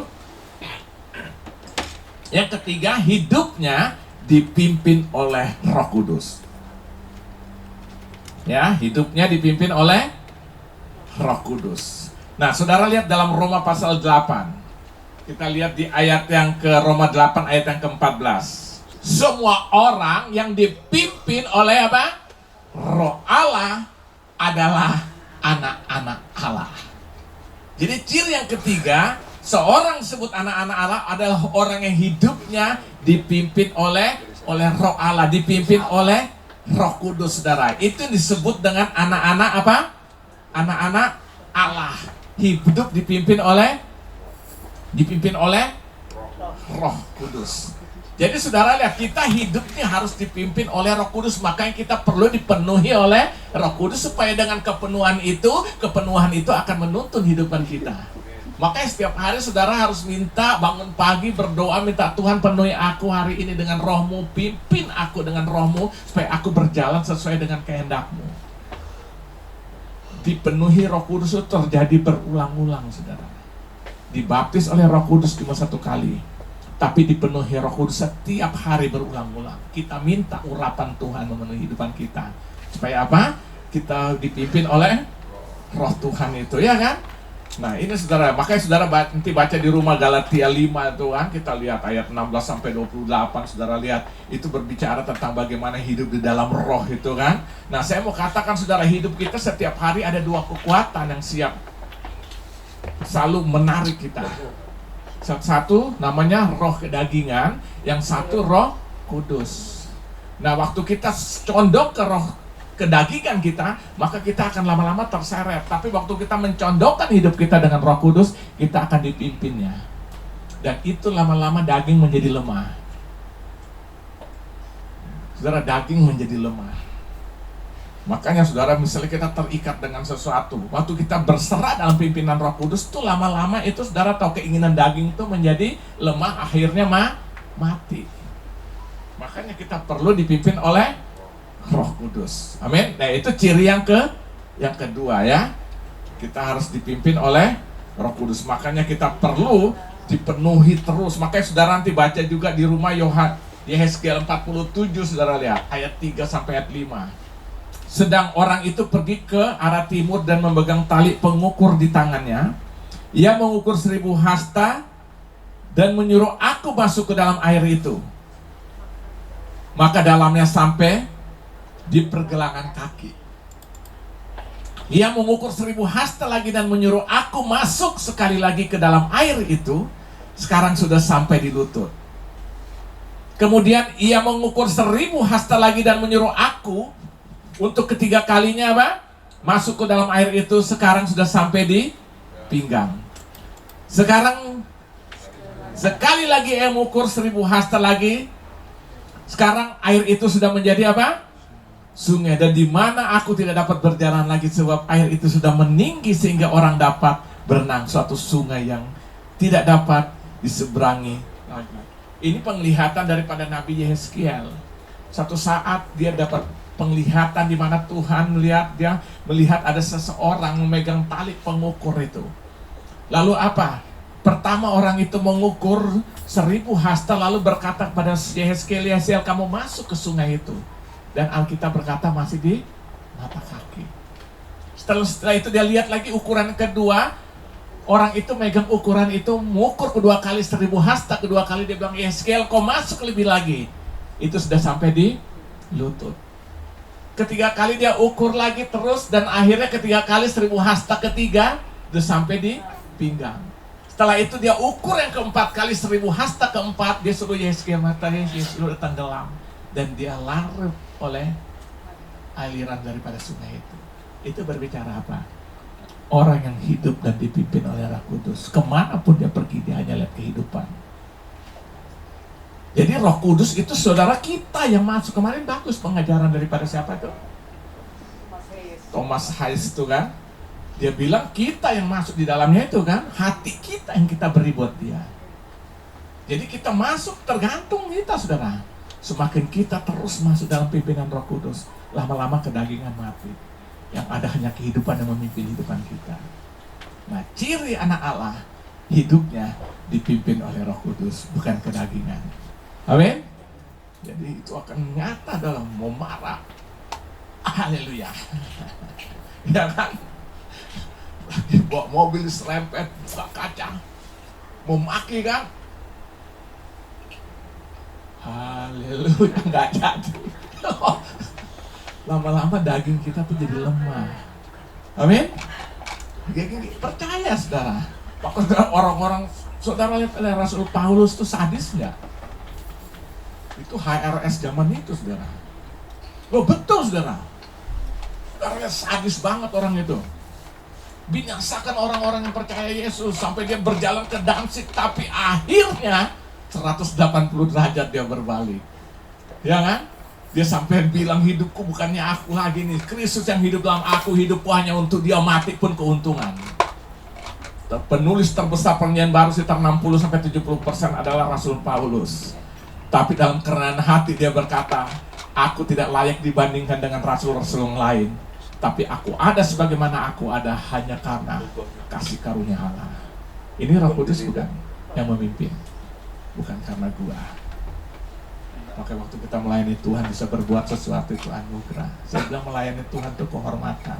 Yang ketiga, hidupnya dipimpin oleh Roh Kudus. Ya, hidupnya dipimpin oleh Roh Kudus. Nah saudara lihat dalam Roma pasal 8. Kita lihat di ayat yang ke Roma 8 ayat yang ke-14. Semua orang yang dipimpin oleh apa? Roh Allah adalah anak-anak Allah. Jadi ciri yang ketiga, seorang disebut anak-anak Allah adalah orang yang hidupnya dipimpin oleh Roh Allah, dipimpin oleh Roh Kudus, saudara. Itu disebut dengan anak-anak apa? Anak-anak Allah. Hidup dipimpin oleh Roh Kudus. Jadi saudara lihat, kita hidupnya harus dipimpin oleh Roh Kudus. Makanya kita perlu dipenuhi oleh Roh Kudus, supaya dengan kepenuhan itu akan menuntun hidupan kita. Makanya setiap hari saudara harus minta, bangun pagi berdoa, minta Tuhan penuhi aku hari ini dengan Roh-Mu, pimpin aku dengan Roh-Mu, supaya aku berjalan sesuai dengan kehendak-Mu. Dipenuhi Roh Kudus itu terjadi berulang-ulang, saudara. Dibaptis oleh Roh Kudus cuma satu kali, tapi dipenuhi Roh Kudus setiap hari berulang-ulang. Kita minta urapan Tuhan memenuhi kehidupan kita, supaya apa? Kita dipimpin oleh Roh Tuhan itu, ya kan? Nah ini saudara, makanya saudara nanti baca di rumah Galatia 5 itu kan, kita lihat ayat 16 sampai 28, saudara lihat, itu berbicara tentang bagaimana hidup di dalam roh itu kan. Nah saya mau katakan saudara, hidup kita setiap hari ada dua kekuatan yang siap selalu menarik kita. Satu namanya roh kedagingan, yang satu Roh Kudus. Nah waktu kita condong ke roh kedagingan kita, maka kita akan lama-lama terseret. Tapi waktu kita mencondongkan hidup kita dengan Roh Kudus, kita akan dipimpinnya. Dan itu lama-lama daging menjadi lemah. Saudara, daging menjadi lemah. Makanya saudara, misalnya kita terikat dengan sesuatu, waktu kita berserah dalam pimpinan Roh Kudus, itu lama-lama itu saudara tahu, keinginan daging itu menjadi lemah, akhirnya mati. Makanya kita perlu dipimpin oleh Roh Kudus. Amin. Nah itu ciri yang kedua ya. Kita harus dipimpin oleh Roh Kudus. Makanya kita perlu dipenuhi terus. Makanya saudara nanti baca juga di rumah Yehezkiel 47, saudara lihat ayat 3 sampai ayat 5. Sedang orang itu pergi ke arah timur dan memegang tali pengukur di tangannya. Ia mengukur 1000 hasta dan menyuruh aku masuk ke dalam air itu. Maka dalamnya sampai di pergelangan kaki. Ia mengukur 1000 hasta lagi dan menyuruh aku masuk sekali lagi ke dalam air itu. Sekarang sudah sampai di lutut. Kemudian ia mengukur 1000 hasta lagi dan menyuruh aku untuk ketiga kalinya apa? Masuk ke dalam air itu. Sekarang sudah sampai di pinggang. Sekarang sekali lagi ia mengukur 1000 hasta lagi. Sekarang air itu sudah menjadi apa? Sungai. Dan di mana aku tidak dapat berjalan lagi, sebab air itu sudah meninggi sehingga orang dapat berenang. Suatu sungai yang tidak dapat diseberangi lagi. Ini penglihatan daripada Nabi Yehezkiel. Satu saat dia dapat penglihatan di mana Tuhan melihat ada seseorang memegang tali pengukur itu. Lalu apa? Pertama orang itu mengukur 1000 hasta, lalu berkata kepada Yehezkiel, Yehezkiel, kamu masuk ke sungai itu. Dan Alkitab berkata masih di mata kaki. Setelah itu dia lihat lagi ukuran kedua. Orang itu megang ukuran itu, mengukur kedua kali 1000 hasta. Kedua kali dia bilang, Yehezkiel kau masuk lebih lagi. Itu sudah sampai di lutut. Ketiga kali dia ukur lagi terus. Dan akhirnya ketiga kali 1000 hasta ketiga, sudah sampai di pinggang. Setelah itu dia ukur yang keempat kali 1000 hasta keempat. Dia suruh Yehezkiel, matanya sudah tenggelam. Dan dia larut oleh aliran daripada sungai itu. Itu berbicara apa? Orang yang hidup dan dipimpin oleh Roh Kudus, kemanapun dia pergi, dia hanya lihat kehidupan. Jadi Roh Kudus itu saudara kita yang masuk. Kemarin bagus pengajaran daripada siapa itu? Thomas Hayes itu kan. Dia bilang kita yang masuk di dalamnya itu kan. Hati kita yang kita beri buat dia. Jadi kita masuk tergantung kita, saudara. Semakin kita terus masuk dalam pimpinan Roh Kudus, lama-lama kedagingan mati. Yang ada hanya kehidupan yang memimpin kehidupan kita. Nah, ciri anak Allah, hidupnya dipimpin oleh Roh Kudus, bukan kedagingan. Amin. Jadi itu akan nyata dalam mau marah. Haleluya. Ya kan? Lagi bawa mobil serempet, buka kaca, mau maki kan? Haleluya, nggak jadi. Lama-lama daging kita tuh jadi lemah. Amin. Percaya saudara. Maka orang-orang, saudara lihat Rasul Paulus tuh sadis nggak? Itu HRS zaman itu saudara. Loh betul saudara. Saudara sadis banget orang itu. Binasakan orang-orang yang percaya Yesus sampai dia berjalan ke Damsyik, tapi akhirnya 180 derajat dia berbalik. Ya kan? Dia sampai bilang hidupku bukannya aku lagi nih, Kristus yang hidup dalam aku, hidupku hanya untuk dia, mati pun keuntungan. Penulis terbesar Perjanjian Baru sekitar 60-70% adalah Rasul Paulus. Tapi dalam kerendahan hati dia berkata, aku tidak layak dibandingkan dengan rasul-rasul yang lain. Tapi aku ada sebagaimana aku ada hanya karena kasih karunia Allah. Ini Roh Kudus bukan yang memimpin, bukan karena gua. Maka waktu kita melayani Tuhan bisa berbuat sesuatu itu anugerah. Saya bilang melayani Tuhan itu kehormatan,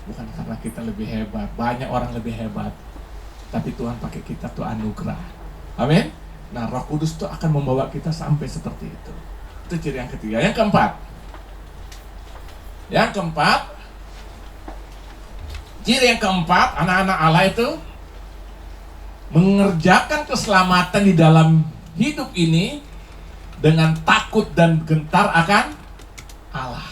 bukan karena kita lebih hebat. Banyak orang lebih hebat, tapi Tuhan pakai kita tuh anugerah. Amin. Nah, Roh Kudus tuh akan membawa kita sampai seperti itu. Itu ciri yang ketiga. Yang keempat, ciri yang keempat, anak-anak Allah itu mengerjakan keselamatan di dalam hidup ini dengan takut dan gentar akan Allah.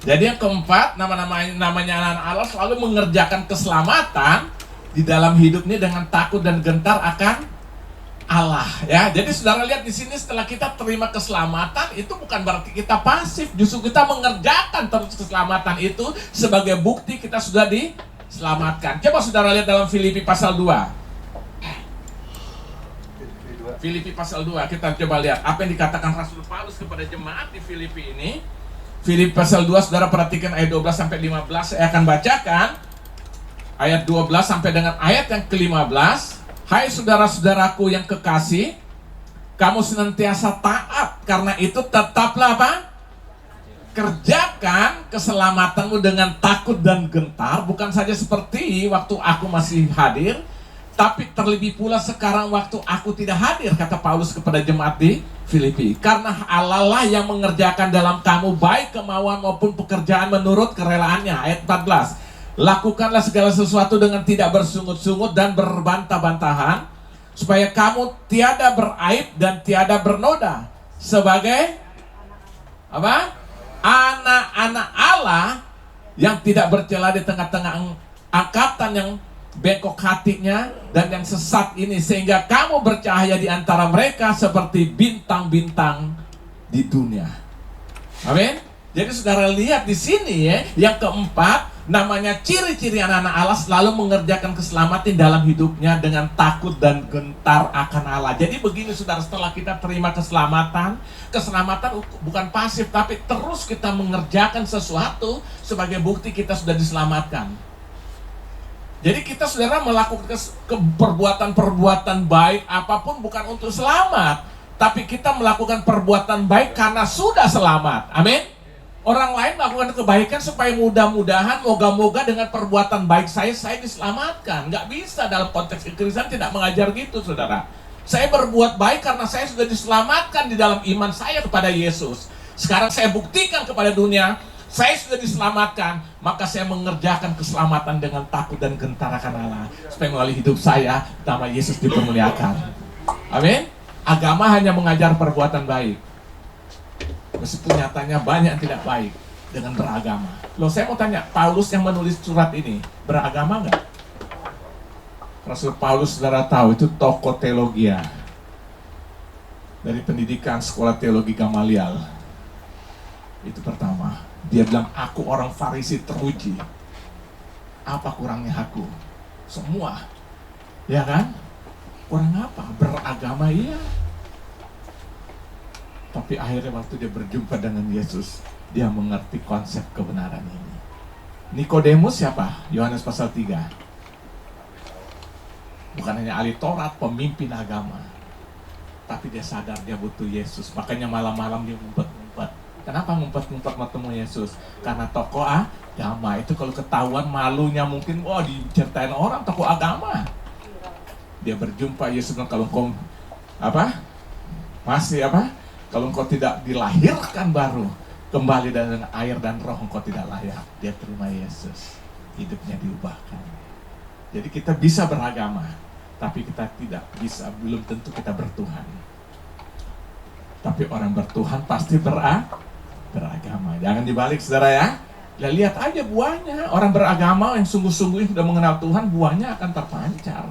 Jadi yang keempat, namanya anak-anak Allah selalu mengerjakan keselamatan di dalam hidup ini dengan takut dan gentar akan Allah. Ya, jadi saudara lihat di sini, setelah kita terima keselamatan itu bukan berarti kita pasif, justru kita mengerjakan terus keselamatan itu sebagai bukti kita sudah diselamatkan. Coba saudara lihat dalam Filipi pasal 2. Filipi pasal 2, kita coba lihat apa yang dikatakan Rasul Paulus kepada jemaat di Filipi ini. Filipi pasal 2, saudara perhatikan ayat 12 sampai 15. Saya akan bacakan ayat 12 sampai dengan ayat yang ke-15. Hai saudara-saudaraku yang kekasih, kamu senantiasa taat, karena itu tetaplah apa? Kerjakan keselamatanmu dengan takut dan gentar, bukan saja seperti waktu aku masih hadir, tapi terlebih pula sekarang waktu aku tidak hadir, kata Paulus kepada jemaat di Filipi. Karena Allah lah yang mengerjakan dalam kamu baik kemauan maupun pekerjaan menurut kerelaannya. Ayat 14. Lakukanlah segala sesuatu dengan tidak bersungut-sungut dan berbantah-bantahan, supaya kamu tiada beraib dan tiada bernoda, sebagai apa? Anak-anak Allah yang tidak bercela di tengah-tengah angkatan yang bengkok hatinya dan yang sesat ini, sehingga kamu bercahaya di antara mereka seperti bintang-bintang di dunia. Amin. Jadi saudara lihat di sini ya, yang keempat, namanya ciri-ciri anak-anak Allah selalu mengerjakan keselamatan dalam hidupnya dengan takut dan gentar akan Allah. Jadi begini saudara, setelah kita terima keselamatan bukan pasif, tapi terus kita mengerjakan sesuatu sebagai bukti kita sudah diselamatkan. Jadi kita saudara melakukan perbuatan-perbuatan baik apapun bukan untuk selamat, tapi kita melakukan perbuatan baik karena sudah selamat. Amin. Orang lain melakukan kebaikan supaya mudah-mudahan, moga-moga dengan perbuatan baik saya diselamatkan. Nggak bisa, dalam konteks kekristenan tidak mengajar gitu saudara. Saya berbuat baik karena saya sudah diselamatkan di dalam iman saya kepada Yesus. Sekarang saya buktikan kepada dunia, saya sudah diselamatkan, maka saya mengerjakan keselamatan dengan takut dan gentar akan Allah, supaya melalui hidup saya, nama Yesus dipermuliakan. Amin. Agama hanya mengajar perbuatan baik, meskipun nyatanya banyak yang tidak baik dengan beragama. Loh, saya mau tanya, Paulus yang menulis surat ini beragama nggak? Rasul Paulus saudara tahu itu tokoh teologia dari pendidikan sekolah teologi Gamaliel. Itu pertama. Dia bilang, aku orang Farisi teruji. Apa kurangnya aku? Semua. Ya kan? Kurang apa? Beragama iya. Tapi akhirnya waktu dia berjumpa dengan Yesus, dia mengerti konsep kebenaran ini. Nikodemus siapa? Yohanes pasal 3. Bukan hanya ahli Taurat, pemimpin agama. Tapi dia sadar dia butuh Yesus. Makanya malam-malam dia ngumpet-ngumpet. Kenapa ngumpet-ngumpet ketemu Yesus? Karena tokoh agama itu kalau ketahuan malunya mungkin, diceritain orang tokoh agama. Dia berjumpa Yesus bilang, kalau engkau masih Kalau engkau tidak dilahirkan baru, kembali dengan air dan roh, engkau tidak layak. Dia terima Yesus, hidupnya diubahkan. Jadi kita bisa beragama, tapi kita tidak bisa, belum tentu kita bertuhan. Tapi orang bertuhan pasti beragama. Jangan dibalik, saudara ya. Ya, lihat aja buahnya. Orang beragama yang sungguh-sungguh sudah mengenal Tuhan, buahnya akan terpancar.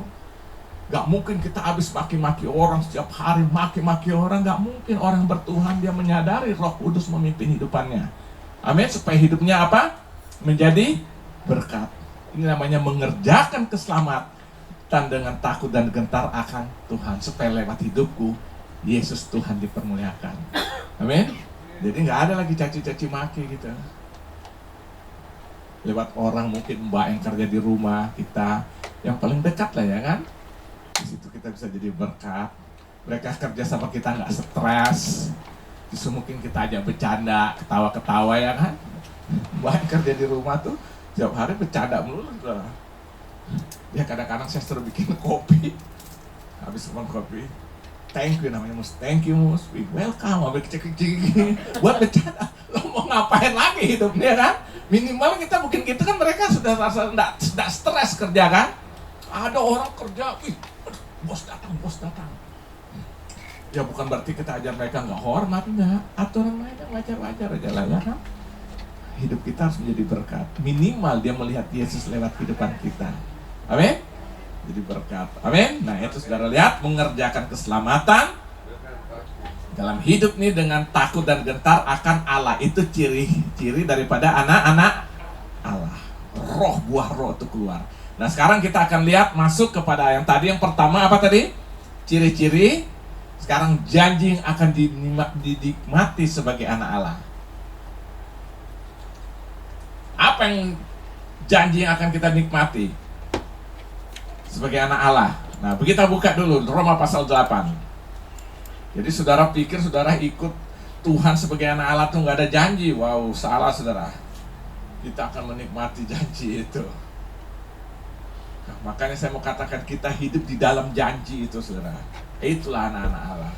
Gak mungkin kita habis maki-maki orang setiap hari, maki-maki orang. Gak mungkin. Orang bertuhan, dia menyadari Roh Kudus memimpin hidupannya. Amin. Supaya hidupnya apa? Menjadi berkat. Ini namanya mengerjakan keselamatan dengan takut dan gentar akan Tuhan. Supaya lewat hidupku, Yesus Tuhan dipermuliakan. Amin. Jadi gak ada lagi caci-caci maki gitu. Lewat orang, mungkin mbak yang kerja di rumah kita, yang paling dekat lah ya kan. Di situ kita bisa jadi berkat. Mereka kerja sama kita nggak stres. Justru mungkin kita ajak bercanda, ketawa-ketawa ya kan. Mbak kerja di rumah tuh setiap hari bercanda melulu. Ya kadang-kadang saya suruh bikin kopi. Habis minum kopi, thank you namanya Mus, thank you Mus, we welcome, habis cek-cek buat bercanda. Lo mau ngapain lagi hidupnya kan? Minimal kita mungkin gitu kan, mereka sudah rasa nggak stres kerja kan. Ada orang kerja, wih, bos datang. Ya bukan berarti kita ajar mereka nggak hormat, enggak. Aturan mereka wajar-wajar aja lah ya kan. Hidup kita harus menjadi berkat. Minimal dia melihat Yesus lewat kehidupan kita. Amin. Jadi berkat. Amin. Nah itu saudara lihat, mengerjakan keselamatan dalam hidup nih dengan takut dan gentar akan Allah. Itu ciri-ciri daripada anak-anak Allah. Roh, buah roh itu keluar. Nah sekarang kita akan lihat masuk kepada yang tadi. Yang pertama apa tadi? Ciri-ciri. Sekarang janji yang akan dinikmati sebagai anak Allah. Apa yang janji yang akan kita nikmati sebagai anak Allah? Nah kita buka dulu Roma pasal 8. Jadi saudara pikir saudara ikut Tuhan sebagai anak Allah tuh nggak ada janji. Wow, salah saudara. Kita akan menikmati janji itu. Nah, makanya saya mau katakan kita hidup di dalam janji itu saudara. Itulah anak-anak Allah.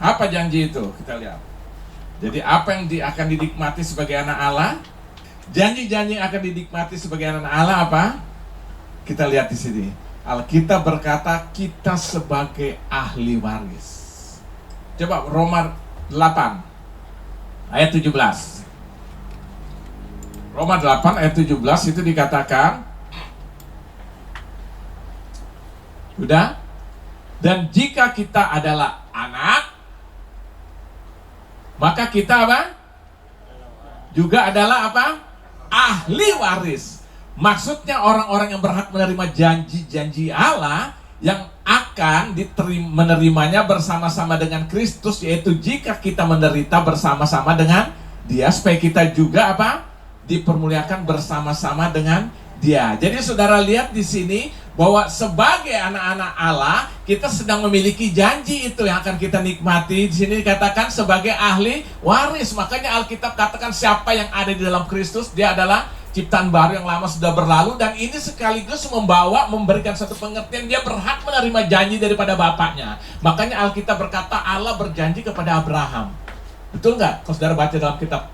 Apa janji itu? Kita lihat. Jadi apa yang akan dinikmati sebagai anak Allah? Janji-janji yang akan dinikmati sebagai anak Allah apa? Kita lihat di sini. Alkitab berkata kita sebagai ahli waris. Coba Roma 8 ayat 17. Roma 8 ayat 17 itu dikatakan, udah? Dan jika kita adalah anak, maka kita apa? Juga adalah apa? Ahli waris. Maksudnya orang-orang yang berhak menerima janji-janji Allah yang akan menerimanya bersama-sama dengan Kristus, yaitu jika kita menderita bersama-sama dengan Dia, supaya kita juga apa? Dipermuliakan bersama-sama dengan Dia. Jadi saudara lihat di sini bahwa sebagai anak-anak Allah kita sedang memiliki janji itu yang akan kita nikmati. Di sini dikatakan sebagai ahli waris. Makanya Alkitab katakan siapa yang ada di dalam Kristus, dia adalah ciptaan baru, yang lama sudah berlalu. Dan ini sekaligus memberikan satu pengertian, dia berhak menerima janji daripada Bapaknya. Makanya Alkitab berkata Allah berjanji kepada Abraham. Betul nggak? Kalau saudara baca dalam kitab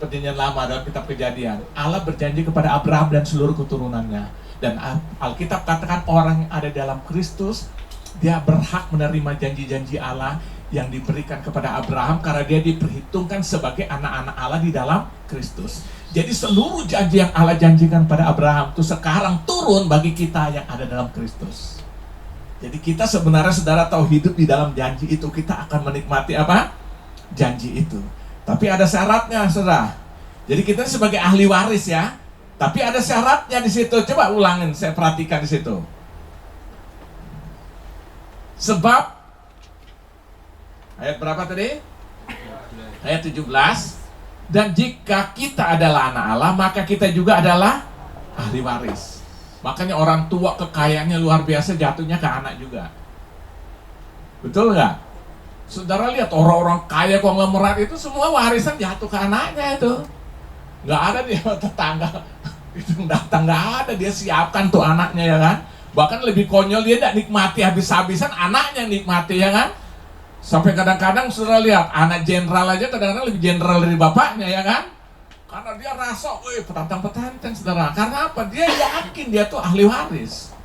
Perjanjian Lama, dalam kitab Kejadian, Allah berjanji kepada Abraham dan seluruh keturunannya. Dan Alkitab katakan orang yang ada dalam Kristus, dia berhak menerima janji-janji Allah yang diberikan kepada Abraham, karena dia diperhitungkan sebagai anak-anak Allah di dalam Kristus. Jadi seluruh janji yang Allah janjikan pada Abraham itu sekarang turun bagi kita yang ada dalam Kristus. Jadi kita sebenarnya saudara tahu hidup di dalam janji itu, kita akan menikmati apa? Janji itu. Tapi ada syaratnya saudara. Jadi kita sebagai ahli waris ya. Tapi ada syaratnya di situ. Coba ulangin, saya perhatikan di situ. Sebab ayat berapa tadi? Ayat 17. Dan jika kita adalah anak Allah, maka kita juga adalah ahli waris. Makanya orang tua kekayaannya luar biasa, jatuhnya ke anak juga. Betul nggak? Saudara lihat orang-orang kaya konglomerat itu semua warisan jatuh ke anaknya itu. Nggak ada dia tetangga itu datang, nggak ada, dia siapkan tuh anaknya ya kan. Bahkan lebih konyol, dia tidak nikmati habis-habisan, anaknya nikmati ya kan. Sampai kadang-kadang saudara lihat, anak jenderal aja kadang-kadang lebih jenderal dari bapaknya, ya kan? Karena dia rasa, petantang-petantang saudara. Karena apa? Dia yakin dia tuh ahli waris.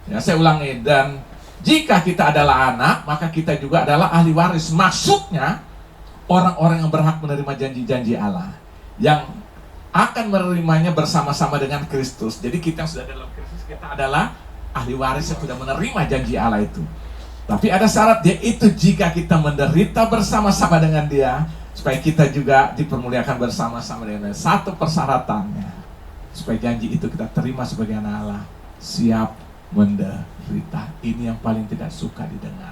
Ya, saya ulangi, dan jika kita adalah anak, maka kita juga adalah ahli waris. Maksudnya, orang-orang yang berhak menerima janji-janji Allah, yang akan menerimanya bersama-sama dengan Kristus. Jadi kita yang sudah dalam Kristus, kita adalah ahli waris yang sudah menerima janji Allah itu. Tapi ada syarat, yaitu jika kita menderita bersama-sama dengan dia, supaya kita juga dipermuliakan bersama-sama dengan dia. Satu persyaratannya, supaya janji itu kita terima sebagai anak Allah, siap menderita. Ini yang paling tidak suka didengar.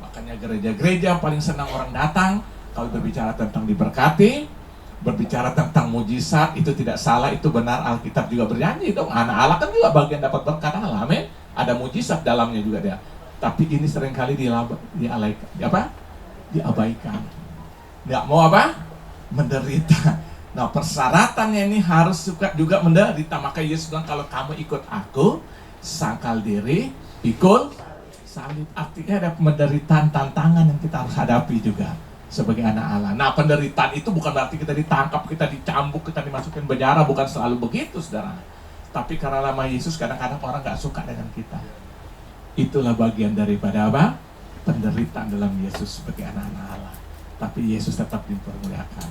Makanya gereja-gereja yang paling senang orang datang, kalau berbicara tentang diberkati, berbicara tentang mujizat, itu tidak salah, itu benar. Alkitab juga berjanji dong, anak Allah kan juga bagian dapat berkat Allah, amin. Ada mujizat dalamnya juga dia. Tapi ini seringkali diabaikan. Nggak mau apa? Menderita. Nah, persyaratannya ini harus suka juga menderita. Maka Yesus bilang, kalau kamu ikut aku, sangkal diri, pikul salib. Artinya ada penderitaan, tantangan yang kita harus hadapi juga sebagai anak Allah. Nah, penderitaan itu bukan berarti kita ditangkap, kita dicambuk, kita dimasukin penjara. Bukan selalu begitu, saudara. Tapi karena nama Yesus, kadang-kadang orang nggak suka dengan kita. Itulah bagian daripada apa? Penderitaan dalam Yesus sebagai anak-anak Allah. Tapi Yesus tetap dipermuliakan.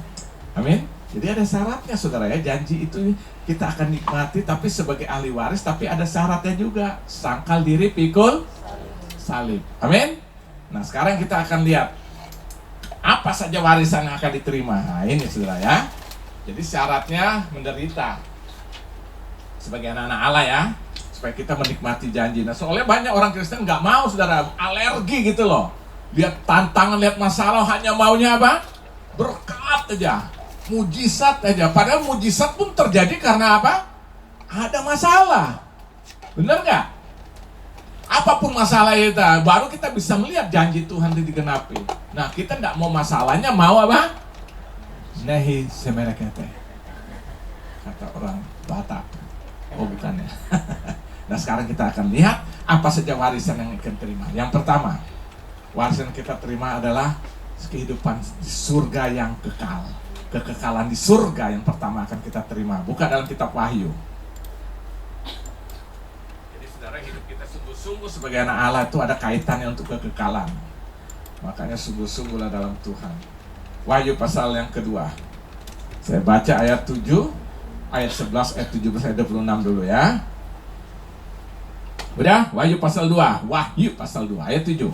Amin. Jadi ada syaratnya, saudara, ya. Janji itu kita akan nikmati, tapi sebagai ahli waris. Tapi ada syaratnya juga. Sangkal diri, pikul salib. Amin. Nah, sekarang kita akan lihat apa saja warisan yang akan diterima. Nah, ini, saudara, ya. Jadi syaratnya menderita sebagai anak-anak Allah, ya, supaya kita menikmati janji. Nah, soalnya banyak orang Kristen nggak mau, saudara, alergi gitu loh. Lihat tantangan, lihat masalah, hanya maunya apa? Berkat aja, mujizat aja. Padahal mujizat pun terjadi karena apa? Ada masalah. Bener nggak? Apapun masalah itu, baru kita bisa melihat janji Tuhan itu digenapi. Nah, kita nggak mau masalahnya, mau apa? Nehi semerekete, kata orang Batak. Oh, bukan ya. Nah, sekarang kita akan lihat apa saja warisan yang akan terima. Yang pertama, warisan kita terima adalah kehidupan di surga yang kekal. Kekekalan di surga yang pertama akan kita terima. Bukan dalam kitab Wahyu. Jadi, saudara, hidup kita sungguh-sungguh sebagai anak Allah itu ada kaitannya untuk kekekalan. Makanya sungguh-sungguhlah dalam Tuhan. Wahyu pasal yang kedua. Saya baca ayat 7, ayat 11, ayat 17, ayat 26 dulu, ya. Udah, Wahyu pasal 2. Wahyu pasal 2 ayat 7.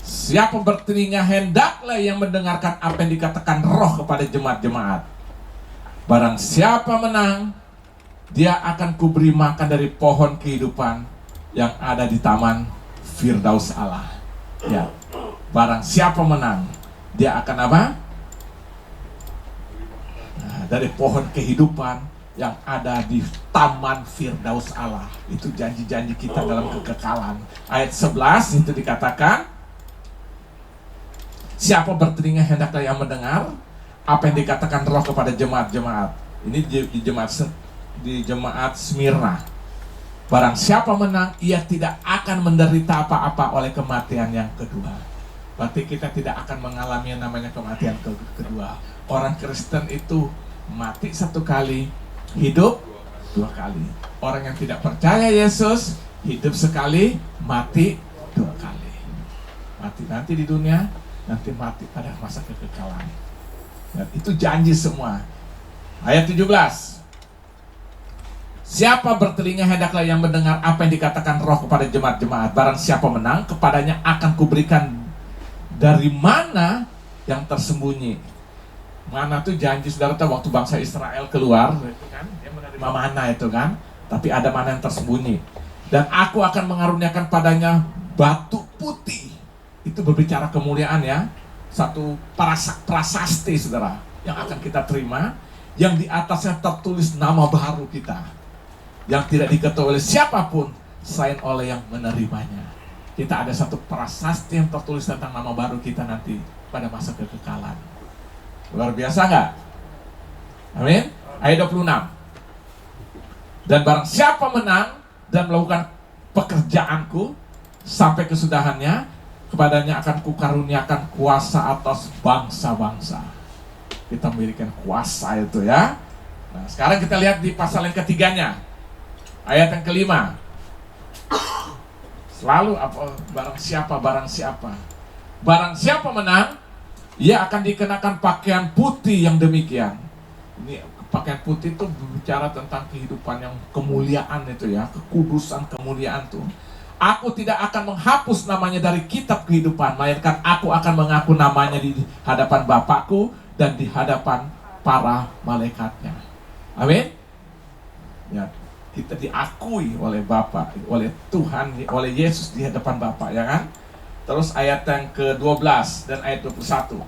Siapa bertelinga, hendaklah yang mendengarkan apa yang dikatakan Roh kepada jemaat-jemaat. Barang siapa menang, dia akan kuberi makan dari pohon kehidupan yang ada di taman Firdaus Allah. Ya. Barang siapa menang, dia akan apa? Nah, dari pohon kehidupan yang ada di Taman Firdaus Allah. Itu janji-janji kita dalam kekekalan. Ayat 11 itu dikatakan, siapa bertelinga hendaklah yang mendengar apa yang dikatakan Roh kepada jemaat-jemaat. Ini di jemaat Smyrna. Barang siapa menang, ia tidak akan menderita apa-apa oleh kematian yang kedua. Berarti kita tidak akan mengalami yang namanya kematian kedua. Orang Kristen itu mati satu kali, hidup dua kali. Orang yang tidak percaya Yesus, hidup sekali, mati dua kali. Mati nanti di dunia, nanti mati pada masa kekekalan. Dan itu janji semua. Ayat 17. Siapa bertelinga hendaklah yang mendengar apa yang dikatakan Roh kepada jemaat-jemaat. Barang siapa menang, kepadanya akan kuberikan dari mana yang tersembunyi. Mana tuh janji, saudara tahu waktu bangsa Israel keluar, itu kan, dia menerima mana itu kan, tapi ada mana yang tersembunyi. Dan aku akan mengaruniakan padanya batu putih. Itu berbicara kemuliaan, ya. Satu prasasti, saudara, yang akan kita terima, yang di atasnya tertulis nama baru kita, yang tidak diketahui oleh siapapun selain oleh yang menerimanya. Kita ada satu prasasti yang tertulis tentang nama baru kita nanti pada masa kekekalan. Luar biasa nggak? Amin. Ayat 26. Dan barang siapa menang dan melakukan pekerjaanku, sampai kesudahannya, kepadanya akan kukaruniakan kuasa atas bangsa-bangsa. Kita memberikan kuasa itu ya. Nah, sekarang kita lihat di pasal yang ketiganya, ayat yang kelima. Selalu apa? Barang siapa menang, ia akan dikenakan pakaian putih yang demikian. Ini pakaian putih itu berbicara tentang kehidupan yang kemuliaan itu ya, kekudusan, kemuliaan tuh. Aku tidak akan menghapus namanya dari kitab kehidupan, melainkan aku akan mengaku namanya di hadapan Bapakku dan di hadapan para malaikatnya. Amin. Ya, kita diakui oleh Bapa, oleh Tuhan, oleh Yesus di hadapan Bapa, ya kan? Terus ayat yang ke-12 dan ayat 21.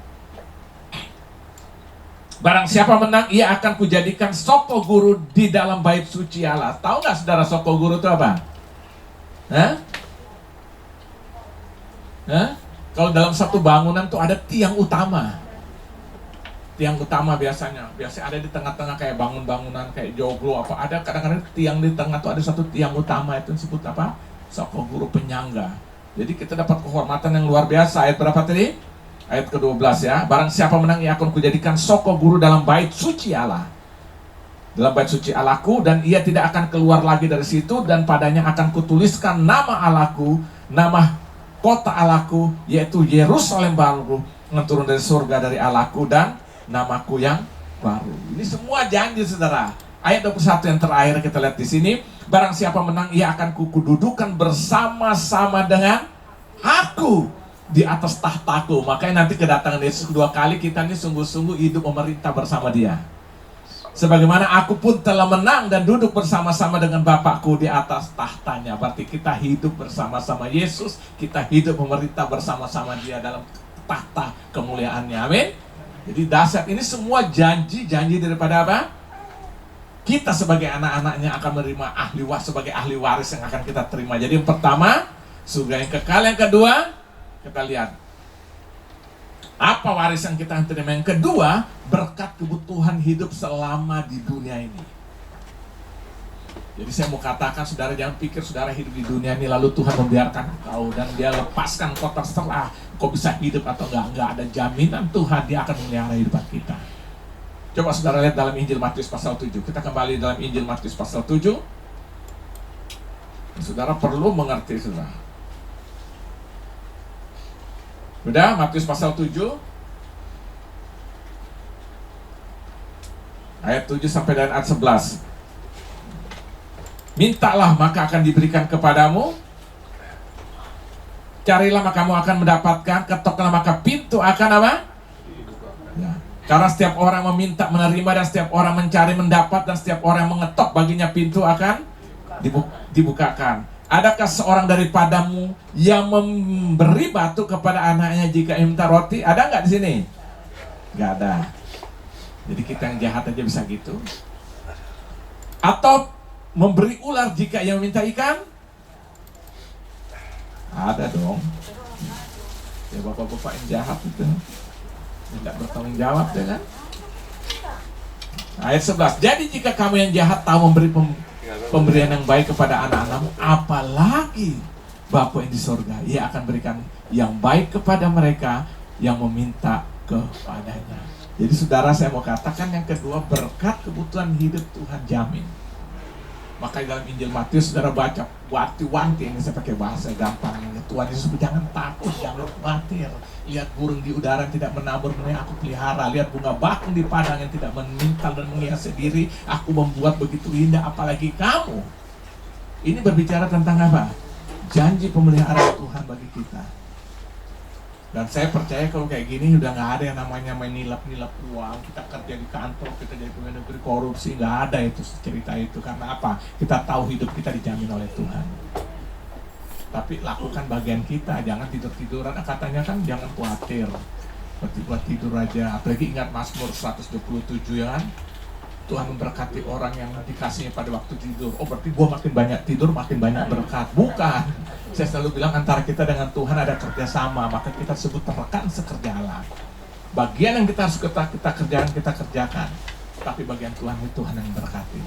Barang siapa menang, ia akan kujadikan soko guru di dalam bait suci Allah. Tahu nggak saudara soko guru itu apa? Kalau dalam satu bangunan tuh ada tiang utama. Tiang utama biasanya ada di tengah-tengah kayak bangunan kayak joglo apa. Ada kadang-kadang tiang di tengah tuh ada satu tiang utama, itu disebut apa? Soko guru penyangga. Jadi kita dapat kehormatan yang luar biasa. Ayat berapa tadi? Ayat ke-12 ya. Barang siapa menang, ia akan kujadikan soko guru dalam bait suci Allah. Dalam bait suci Allahku, dan ia tidak akan keluar lagi dari situ, dan padanya akan kutuliskan nama Allahku, nama kota Allahku, yaitu Yerusalem baru yang turun dari surga dari Allahku, dan namaku yang baru. Ini semua janji saudara. Ayat 21 yang terakhir kita lihat di sini. Barang siapa menang, ia akan kududukan bersama-sama dengan aku di atas tahtaku. Makanya nanti kedatangan Yesus kedua kali, kita ini sungguh-sungguh hidup memerintah bersama dia. Sebagaimana aku pun telah menang dan duduk bersama-sama dengan Bapakku di atas tahtanya. Berarti kita hidup bersama-sama Yesus, kita hidup memerintah bersama-sama dia dalam tahta kemuliaannya. Amin. Jadi dahsyat, ini semua janji-janji daripada apa? Kita sebagai anak-anaknya akan menerima sebagai ahli waris yang akan kita terima. Jadi yang pertama, surga yang kekal. Yang kedua, kita lihat apa waris yang kita terima. Yang kedua, berkat kebutuhan hidup selama di dunia ini. Jadi saya mau katakan, saudara jangan pikir saudara hidup di dunia ini lalu Tuhan membiarkan kau dan dia lepaskan kau terserah kau bisa hidup atau enggak. Ada jaminan Tuhan, dia akan memelihara hidup kita. Coba saudara lihat dalam Injil Matius pasal 7. Kita kembali dalam Injil Matius pasal 7. Saudara perlu mengerti saudara. Sudah, Matius pasal 7 ayat 7 sampai dengan ayat 11. Mintalah maka akan diberikan kepadamu, carilah maka kamu akan mendapatkan, ketoklah maka pintu akan apa? Ya. Karena setiap orang meminta menerima, dan setiap orang mencari mendapat, dan setiap orang mengetok baginya pintu akan dibukakan. Adakah seorang daripadamu yang memberi batu kepada anaknya jika ia minta roti? Ada nggak di sini? Nggak ada. Jadi kita yang jahat aja bisa gitu. Atau memberi ular jika ia meminta ikan? Ada dong. Ya bapak-bapak yang jahat itu tidak bertanggung jawab ya kan? Ayat 11. Jadi jika kamu yang jahat tahu memberi pemberian yang baik kepada anak-anakmu, apalagi Bapa yang di surga, ia akan berikan yang baik kepada mereka yang meminta kepadanya. Jadi saudara, saya mau katakan yang kedua, berkat kebutuhan hidup Tuhan jamin. Makanya dalam Injil Matius saudara baca wanti-wanti, ini saya pakai bahasa gampang ini. Tuhan Yesus, jangan takut, jangan khawatir. Lihat burung di udara yang tidak menabur, yang aku pelihara. Lihat bunga bakung di padang yang tidak memintal dan menghiasi diri. Aku membuat begitu indah, apalagi kamu. Ini berbicara tentang apa? Janji pemeliharaan Tuhan bagi kita. Dan saya percaya kalau kayak gini udah nggak ada yang namanya main nilap-nilap uang. Kita kerja di kantor, kita jadi pegawai negeri, korupsi, nggak ada itu cerita itu. Karena apa? Kita tahu hidup kita dijamin oleh Tuhan. Tapi lakukan bagian kita, jangan tidur-tiduran. Katanya kan jangan khawatir, buat tidur aja. Apalagi ingat Mazmur 127 ya kan? Tuhan memberkati orang yang dikasihnya pada waktu tidur. Oh berarti gua makin banyak tidur, makin banyak berkat. Bukan. Saya selalu bilang antara kita dengan Tuhan ada kerjasama. Maka kita sebut rekan sekerja Allah. Bagian yang kita harus kita kerjakan, kita kerjakan. Tapi bagian Tuhan itu Tuhan yang memberkati.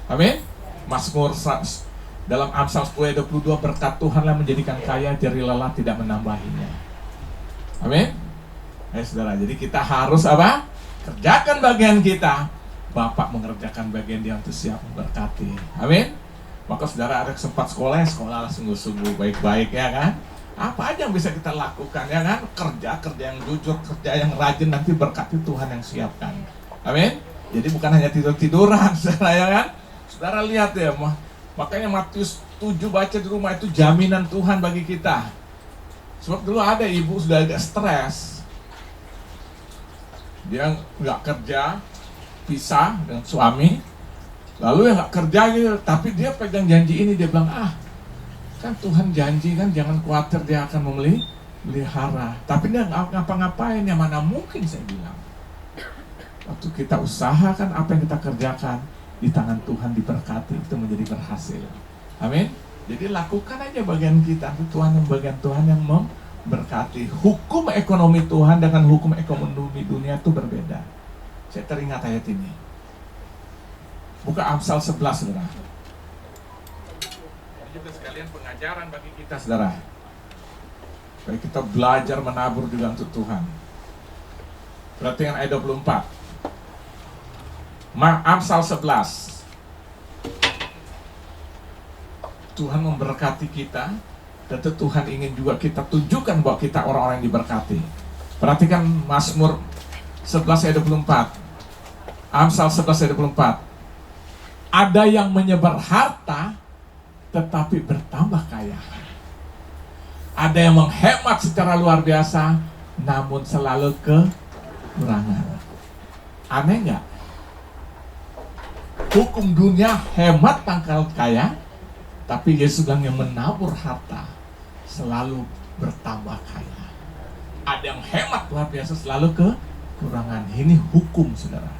Amin. Mazmur Dalam Amsal 10 ayat 22, berkat Tuhanlah menjadikan kaya, jari lelah tidak menambahinya. Amin. Saudara, jadi kita harus apa? Kerjakan bagian kita. Bapak mengerjakan bagian dia untuk siap memberkati. Amin. Maka saudara ada sempat sekolah, sekolahlah sungguh-sungguh baik-baik, ya kan? Apa aja yang bisa kita lakukan, ya kan? Kerja yang jujur, kerja yang rajin, nanti berkati Tuhan yang siapkan. Amin. Jadi bukan hanya tidur-tiduran, saudara, ya kan? Saudara lihat ya, makanya Matius 7 baca di rumah, itu jaminan Tuhan bagi kita. Sebab dulu ada ibu sudah agak stres, dia nggak kerja, pisah dengan suami, lalu yang nggak kerja gitu, tapi dia pegang janji ini, dia bilang, kan Tuhan janji kan, jangan khawatir dia akan memelihara. Tapi dia nggak ngapa-ngapain, ya mana mungkin, saya bilang. Waktu kita usahakan apa yang kita kerjakan, di tangan Tuhan diberkati, itu menjadi berhasil. Amin. Jadi lakukan aja bagian kita, Tuhan yang bagian Tuhan yang memberkati. Hukum ekonomi Tuhan dengan hukum ekonomi dunia itu berbeda. Saya teringat ayat ini. Buka Amsal 11, saudara. Ini juga sekalian pengajaran bagi kita, saudara. Supaya kita belajar menabur juga untuk Tuhan. Perhatikan ayat 24. Amsal 11. Tuhan memberkati kita, tentu Tuhan ingin juga kita tunjukkan bahwa kita orang-orang yang diberkati. Perhatikan Mazmur 11 ayat 24. Amsal 11 ayat 24. Ada yang menyebar harta tetapi bertambah kaya. Ada yang menghemat secara luar biasa namun selalu kekurangan. Aneh nggak? Hukum dunia hemat pangkal kaya, tapi Yesus bilang yang menabur harta selalu bertambah kaya. Ada yang hemat luar biasa selalu kekurangan. Ini hukum, saudara.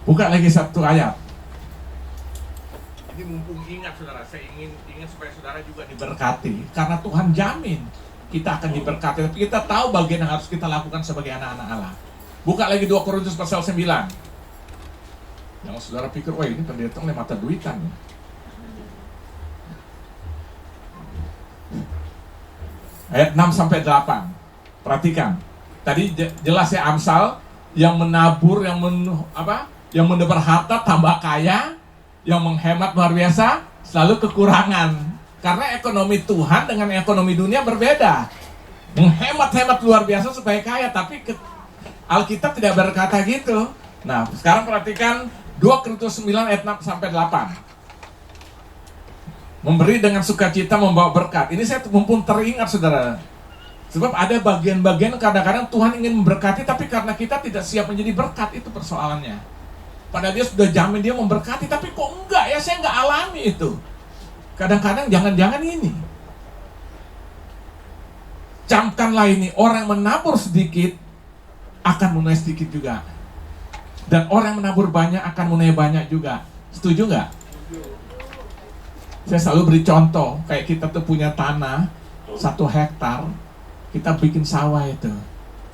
Buka lagi satu ayat. Ini mumpung ingat, saudara, saya ingin supaya saudara juga diberkati. Karena Tuhan jamin kita akan diberkati. Tapi kita tahu bagian yang harus kita lakukan sebagai anak-anak Allah. Buka lagi 2 Korintus pasal 9. Jangan saudara pikir, wah ini pendeta oleh mata duitan. Ayat 6-8. Perhatikan. Tadi jelas ya, Amsal yang menabur, yang mendebar harta tambah kaya, yang menghemat luar biasa selalu kekurangan. Karena ekonomi Tuhan dengan ekonomi dunia berbeda. Menghemat-hemat luar biasa supaya kaya, tapi Alkitab tidak berkata gitu. Nah, sekarang perhatikan 2 Korintus 9 ayat 6-8. Memberi dengan sukacita membawa berkat. Ini saya mumpung teringat, saudara. Sebab ada bagian-bagian kadang-kadang Tuhan ingin memberkati, tapi karena kita tidak siap menjadi berkat, itu persoalannya. Padahal dia sudah jamin dia memberkati, tapi kok enggak ya, saya enggak alami itu. Kadang-kadang jangan-jangan ini. Camkanlah ini, orang menabur sedikit akan menuai sedikit juga. Dan orang yang menabur banyak akan menuai banyak juga. Setuju nggak? Saya selalu beri contoh, kayak kita tuh punya tanah 1 hektar, kita bikin sawah itu.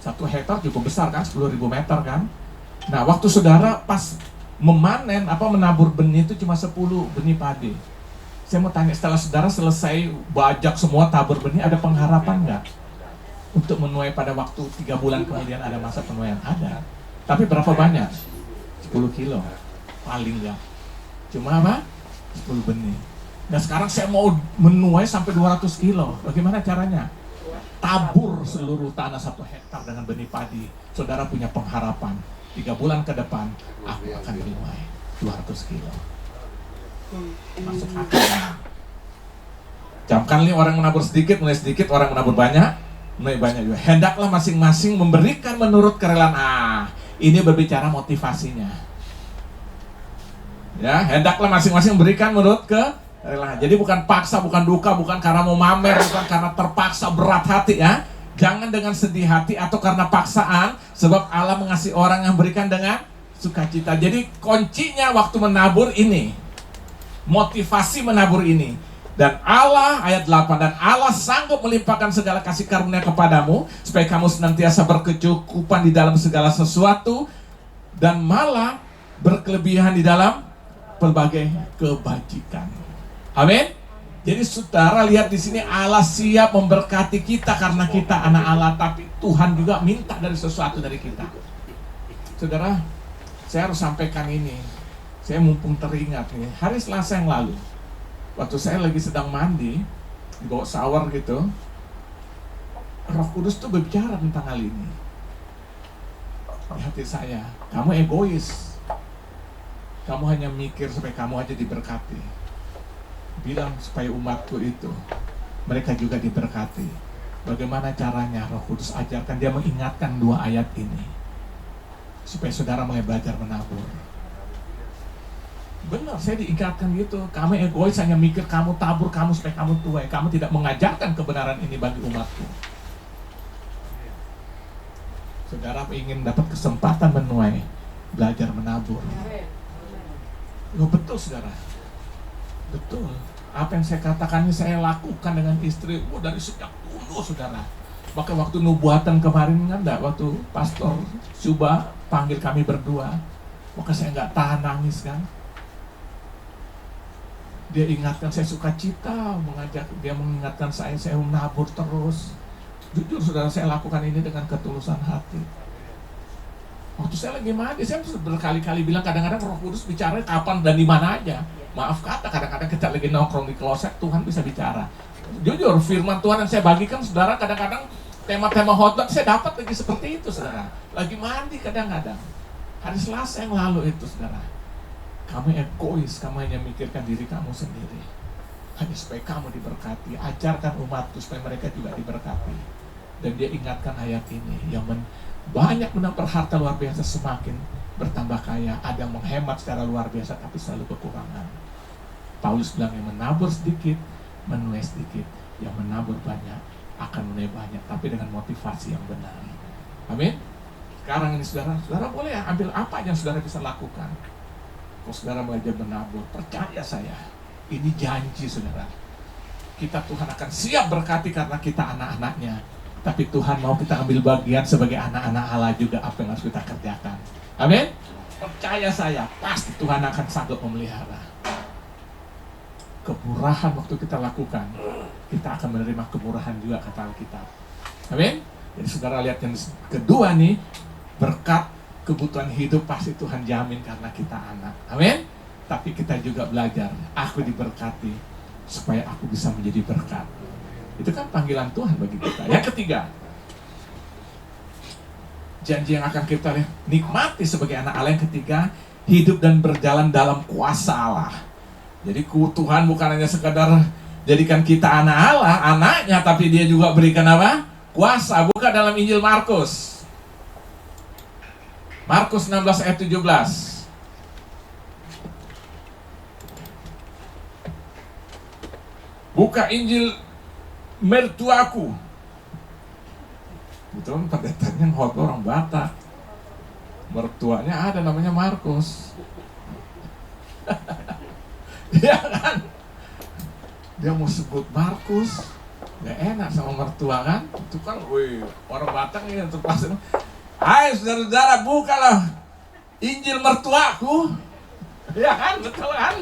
1 hektar cukup besar kan, 10.000 meter kan. Nah, waktu saudara pas memanen, menabur benih itu cuma 10 benih padi. Saya mau tanya, setelah saudara selesai bajak semua tabur benih, ada pengharapan nggak? Untuk menuai pada waktu 3 bulan kemudian ada masa penuaian? Ada. Tapi berapa banyak? 10 kilo paling nggak. Cuma 10 benih. Nah sekarang saya mau menuai sampai 200 kilo. Bagaimana caranya? Tabur seluruh tanah 1 hektar dengan benih padi. Saudara punya pengharapan 3 bulan ke depan aku akan menuai 200 kilo. Masuk akal. Camkan nih, orang menabur sedikit menuai sedikit, orang menabur banyak menuai banyak juga. Hendaklah masing-masing memberikan menurut kerelaan. Ini berbicara motivasinya. Ya, hendaklah masing-masing memberikan menurut kerelaan. Jadi bukan paksa, bukan duka, bukan karena mau mamer, bukan karena terpaksa berat hati ya. Jangan dengan sedih hati atau karena paksaan, sebab Allah mengasihi orang yang berikan dengan sukacita. Jadi kuncinya waktu menabur ini, motivasi menabur ini. Dan Allah, ayat 8, dan Allah sanggup melimpahkan segala kasih karunia kepadamu, supaya kamu senantiasa berkecukupan di dalam segala sesuatu, dan malah berkelebihan di dalam pelbagai kebajikan. Amin. Jadi saudara lihat di sini, Allah siap memberkati kita karena kita anak Allah, tapi Tuhan juga minta dari sesuatu dari kita. Saudara, saya harus sampaikan ini. Saya mumpung teringat nih, hari Selasa yang lalu, waktu saya lagi sedang mandi, di bawah shower gitu, Roh Kudus tuh berbicara tentang hal ini. Di hati saya, kamu egois. Kamu hanya mikir supaya kamu aja diberkati. Bilang supaya umatku itu, mereka juga diberkati. Bagaimana caranya? Roh Kudus ajarkan, dia mengingatkan 2 ayat ini supaya saudara mulai belajar menabur. Benar, saya diingatkan gitu. Kamu egois, hanya mikir kamu tabur kamu supaya kamu tuai. Kamu tidak mengajarkan kebenaran ini bagi umatku. Saudara ingin dapat kesempatan menuai, belajar menabur. Oh, betul saudara, betul. Apa yang saya katakan ini saya lakukan dengan istri dari sejak dulu saudara. Maka waktu nubuatan kemarin kan enggak, waktu Pastor Suba panggil kami berdua, maka saya nggak tahan nangis kan. Dia ingatkan saya sukacita, dia mengingatkan saya menabur terus. Jujur saudara, saya lakukan ini dengan ketulusan hati. Waktu saya lagi mandi, saya berkali-kali bilang, kadang-kadang Roh Kudus bicara kapan dan di mana aja. Maaf kata, kadang-kadang kita lagi nongkrong di kloset, Tuhan bisa bicara. Jujur, firman Tuhan yang saya bagikan, saudara, kadang-kadang tema-tema khotbah saya dapat lagi seperti itu, saudara. Lagi mandi kadang-kadang. Hari Selasa yang lalu itu, saudara. Kamu egois, kamu hanya mikirkan diri kamu sendiri. Hanya supaya kamu diberkati. Ajarkan umatku supaya mereka juga diberkati. Dan dia ingatkan ayat ini, yang banyak mendapat harta luar biasa semakin bertambah kaya. Ada yang menghemat secara luar biasa tapi selalu kekurangan. Paulus bilang, yang menabur sedikit menuai sedikit, yang menabur banyak akan menuai banyak, tapi dengan motivasi yang benar. Amin. Sekarang ini saudara boleh ambil apa yang saudara bisa lakukan. Kalau saudara belajar menabur, percaya saya, ini janji saudara, kita Tuhan akan siap berkati karena kita anak-anaknya. Tapi Tuhan mau kita ambil bagian sebagai anak-anak Allah juga apa yang harus kita kerjakan. Amin. Percaya saya, pasti Tuhan akan sanggup memelihara. Kemurahan waktu kita lakukan, kita akan menerima kemurahan juga kata Alkitab. Amin. Jadi saudara lihat yang kedua nih, berkat kebutuhan hidup pasti Tuhan jamin karena kita anak. Amin. Tapi kita juga belajar, aku diberkati supaya aku bisa menjadi berkat. Itu kan panggilan Tuhan bagi kita. Yang ketiga, janji yang akan kita nikmati sebagai anak Allah. Yang ketiga, hidup dan berjalan dalam kuasa Allah. Jadi Tuhan bukan hanya sekadar jadikan kita anak Allah, anaknya, tapi dia juga berikan apa? Kuasa. Buka dalam Injil Markus. Markus 16 ayat 17. Buka Injil mertuaku. Betul, pendetanya khotbah orang Batak. Mertuanya ada namanya Markus. Dia kan, dia mau sebut Markus, gak enak sama mertua kan? Itu kan, orang Batak ini terpaksa. Hai saudara-saudara, bukalah Injil mertuaku. Ya kan, betul kan?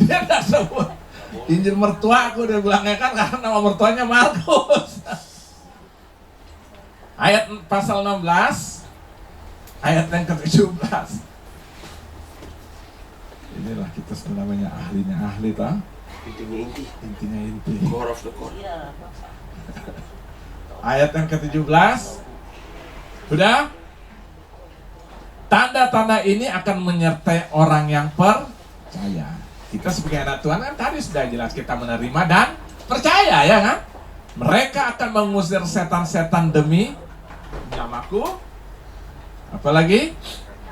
Dia gak sebut Injil mertuaku, dia bilangnya kan karena nama mertuanya Markus. Ayat pasal 16, ayat yang ke-17. Inilah kita namanya ahlinya ahli, tak? Intinya inti. Core of the core. Ayat yang ke-17. Sudah? Tanda-tanda ini akan menyertai orang yang percaya. Kita sebagai anak Tuhan kan tadi sudah jelas kita menerima dan percaya, ya kan? Mereka akan mengusir setan-setan demi namaku. Apalagi?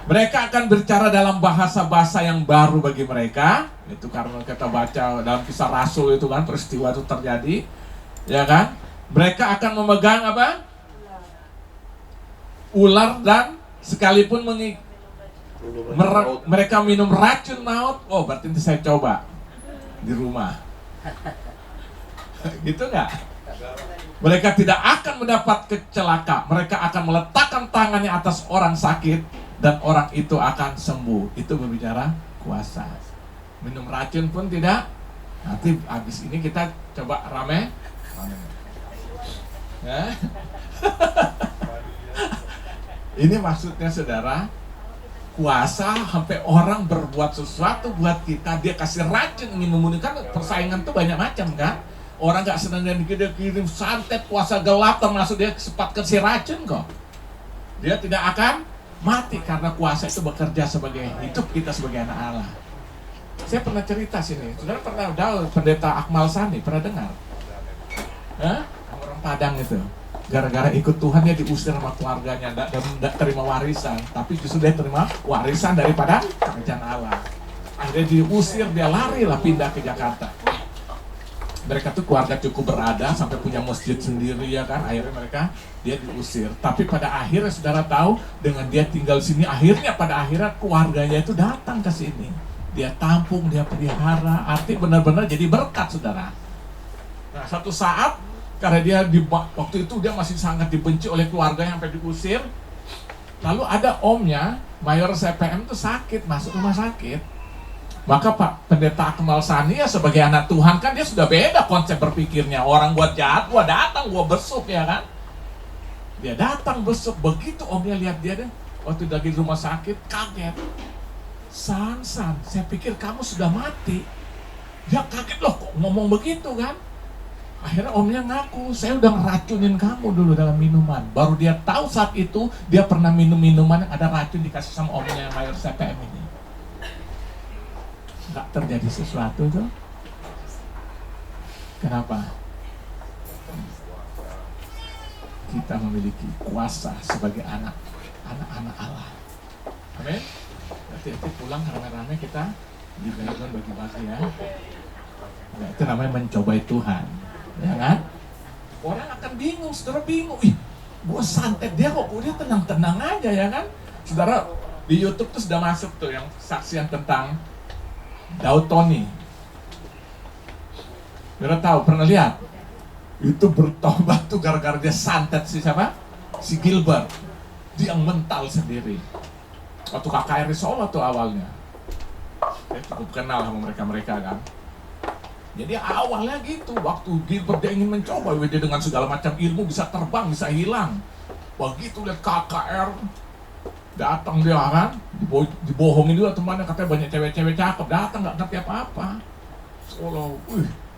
Mereka akan berbicara dalam bahasa-bahasa yang baru bagi mereka. Itu karena kita baca dalam Kisah Rasul itu kan, peristiwa itu terjadi. Ya kan? Mereka akan memegang apa? Ular, dan sekalipun mereka minum racun maut. Oh, berarti nanti saya coba di rumah. Gitu nggak? Mereka tidak akan mendapat kecelaka. Mereka akan meletakkan tangannya atas orang sakit dan orang itu akan sembuh. Itu berbicara kuasa. minum racun pun tidak. Nanti habis ini kita coba rame. Ya. Ini maksudnya saudara, kuasa sampai orang berbuat sesuatu buat kita, dia kasih racun ingin membunuh. Kan persaingan tuh banyak macam kan. Orang gak senang dan dia kirim santet kuasa gelap, termasuk dia sempat kasih racun kok. Dia tidak akan mati karena kuasa itu bekerja sebagai hidup kita sebagai anak Allah. Saya pernah cerita sini, saudara pernah tahu pendeta Akmal Sani, pernah dengar? Hah? Orang Padang itu, gara-gara ikut Tuhan dia diusir sama keluarganya, tidak terima warisan, tapi justru dia terima warisan daripada kerajaan Allah. Akhirnya diusir, dia lari lah pindah ke Jakarta. Mereka tuh keluarga cukup berada sampai punya masjid sendiri ya kan. Akhirnya dia diusir. Tapi pada akhirnya saudara tahu, dengan dia tinggal sini, akhirnya pada akhirnya keluarganya itu datang ke sini. Dia tampung, dia pelihara, arti benar-benar jadi berkat saudara. Nah satu saat, karena dia waktu itu dia masih sangat dibenci oleh keluarga yang sampai diusir. Lalu ada omnya, mayor CPM tuh sakit, masuk rumah sakit. Maka Pak Pendeta Akmal Sani ya sebagai anak Tuhan kan dia sudah beda konsep berpikirnya. Orang buat jahat, gua datang, gua besuk ya kan. Dia datang besuk, begitu omnya lihat dia deh, waktu lagi di rumah sakit, kaget. San, saya pikir kamu sudah mati. Dia kaget loh, kok ngomong begitu kan. Akhirnya omnya ngaku, saya udah ngeracunin kamu dulu dalam minuman. Baru dia tahu saat itu, dia pernah minum minuman yang ada racun dikasih sama omnya mayor CPM ini. Nggak terjadi sesuatu tuh. Kenapa? Kita memiliki kuasa sebagai anak-anak Allah. Amin. Nanti pulang rame-rame kita dibagikan bagi-bagi ya. Nah, itu namanya mencobai Tuhan, ya kan? Orang akan bingung, saudara bingung. Ih, gua santet dia kok, dia tenang-tenang aja ya kan? Saudara di YouTube tuh sudah masuk tuh yang saksian tentang Daud Tony. Saudara tahu, pernah lihat? Itu bertobat tuh gara-gara dia santet si siapa? Si Gilbert. Dia yang mental sendiri. Waktu KKR Solo tuh awalnya. Saya cukup kenal sama mereka kan. Jadi awalnya gitu, waktu Gilbert dia ingin mencoba, dia dengan segala macam ilmu bisa terbang, bisa hilang. Begitu lihat KKR, datang dia kan, dibohongin juga temannya, katanya banyak cewek-cewek cakep, datang nggak ngerti apa-apa. Solo,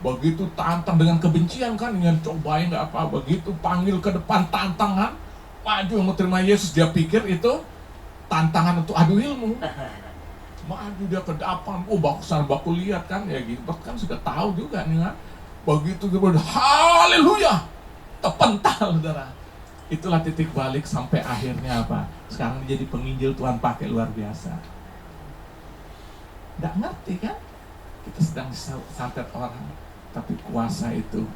begitu tantang dengan kebencian kan, ingin cobain nggak apa, begitu panggil ke depan tantangan, maju mau terima Yesus, dia pikir itu tantangan untuk adu ilmu. Maju dia ke depan, baku lihat kan, ya Gilbert kan sudah tahu juga nih kan. Begitu dia haleluya, terpental saudara. Itulah titik balik sampai akhirnya apa? Sekarang jadi penginjil Tuhan pakai luar biasa. Nggak ngerti kan? Kita sedang santet orang, tapi kuasa itu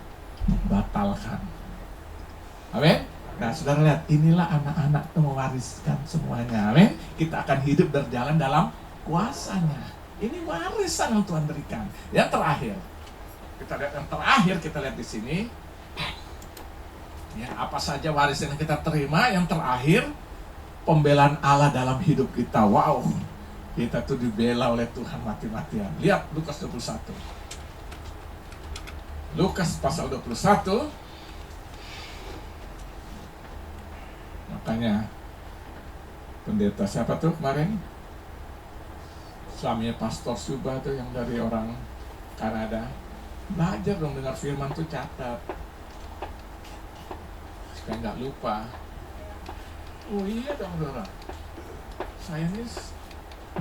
membatalkan. Amin. Nah, saudara lihat, inilah anak-anak itu mewariskan semuanya. Amin. Kita akan hidup berjalan dalam kuasanya. Ini warisan yang Tuhan berikan. Yang terakhir, kita lihat di sini. Ya, apa saja warisan yang kita terima. Yang terakhir, pembelaan Allah dalam hidup kita. Wow, kita tuh dibela oleh Tuhan mati-matian. Lihat Lukas 21. Lukas pasal 21. Makanya pendeta siapa tuh kemarin? Suaminya Pastor Subah tuh yang dari orang Kanada. Belajar dong dengar firman tuh, catat supaya nggak lupa. Oh iya dong saudara, saya ini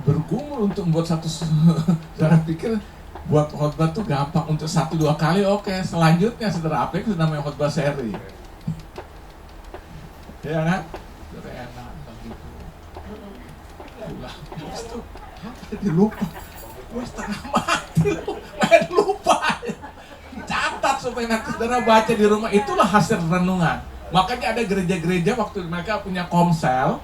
bergumul untuk membuat satu. Saudara pikir buat khotbah tuh gampang, untuk 1-2 kali oke. Selanjutnya saudara, apa itu namanya khotbah seri? Ya kan? Saudara enak begitu. Ulah, itu jadi lupa. Gue setengah mati lu, main lupa. Catat supaya nanti saudara baca di rumah. Itulah hasil renungan. Makanya ada gereja-gereja waktu mereka punya komsel,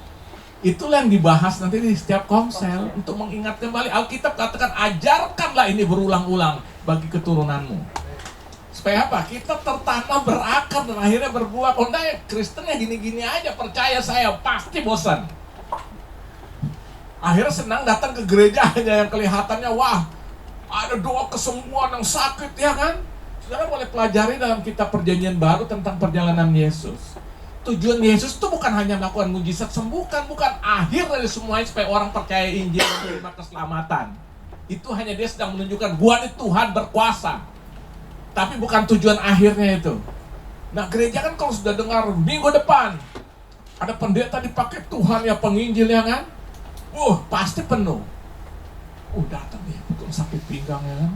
itulah yang dibahas nanti di setiap komsel untuk mengingat kembali. Alkitab katakan, ajarkanlah ini berulang-ulang bagi keturunanmu. Supaya apa? Kita tertanam, berakar, dan akhirnya berbuah. Oh enggak, Kristennya gini-gini aja, percaya saya, pasti bosan. Akhirnya senang datang ke gereja hanya yang kelihatannya, wah, Ada doa kesembuhan yang sakit, ya kan? Saudara boleh pelajari dalam kitab Perjanjian Baru tentang perjalanan Yesus. Tujuan Yesus itu bukan hanya melakukan mujizat sembuhkan, bukan akhir dari semuanya supaya orang percaya Injil dan menerima keselamatan. Itu hanya dia sedang menunjukkan gua ini Tuhan berkuasa. Tapi bukan tujuan akhirnya itu. Nah, gereja kan kalau sudah dengar minggu depan ada pendeta dipakai Tuhan ya penginjil, ya kan? Pasti penuh. Datang nih, betul sakit pinggang, ya kan?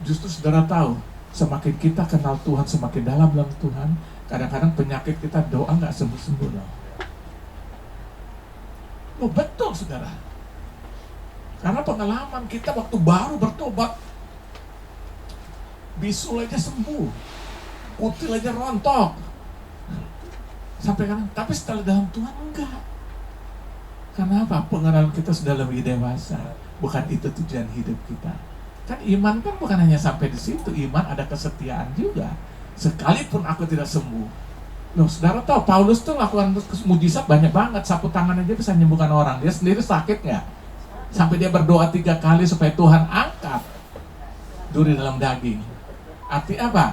Justru saudara tahu, semakin kita kenal Tuhan, semakin dalam Tuhan, kadang-kadang penyakit kita doa nggak sembuh-sembuh loh. Betul saudara. Karena pengalaman kita waktu baru bertobat, bisul aja sembuh, kutil aja rontok, sampai kan. Tapi setelah dalam Tuhan enggak. Karena apa? Pengenalan kita sudah lebih dewasa. Bukan itu tujuan hidup kita. Kan iman kan bukan hanya sampai di situ. Iman ada kesetiaan juga. Sekalipun aku tidak sembuh. Loh, saudara tahu Paulus tuh lakukan mujizat banyak banget. Sapu tangan aja bisa menyembuhkan orang. Dia sendiri sakit nggak? Sampai dia berdoa 3 kali supaya Tuhan angkat duri dalam daging. Artinya apa?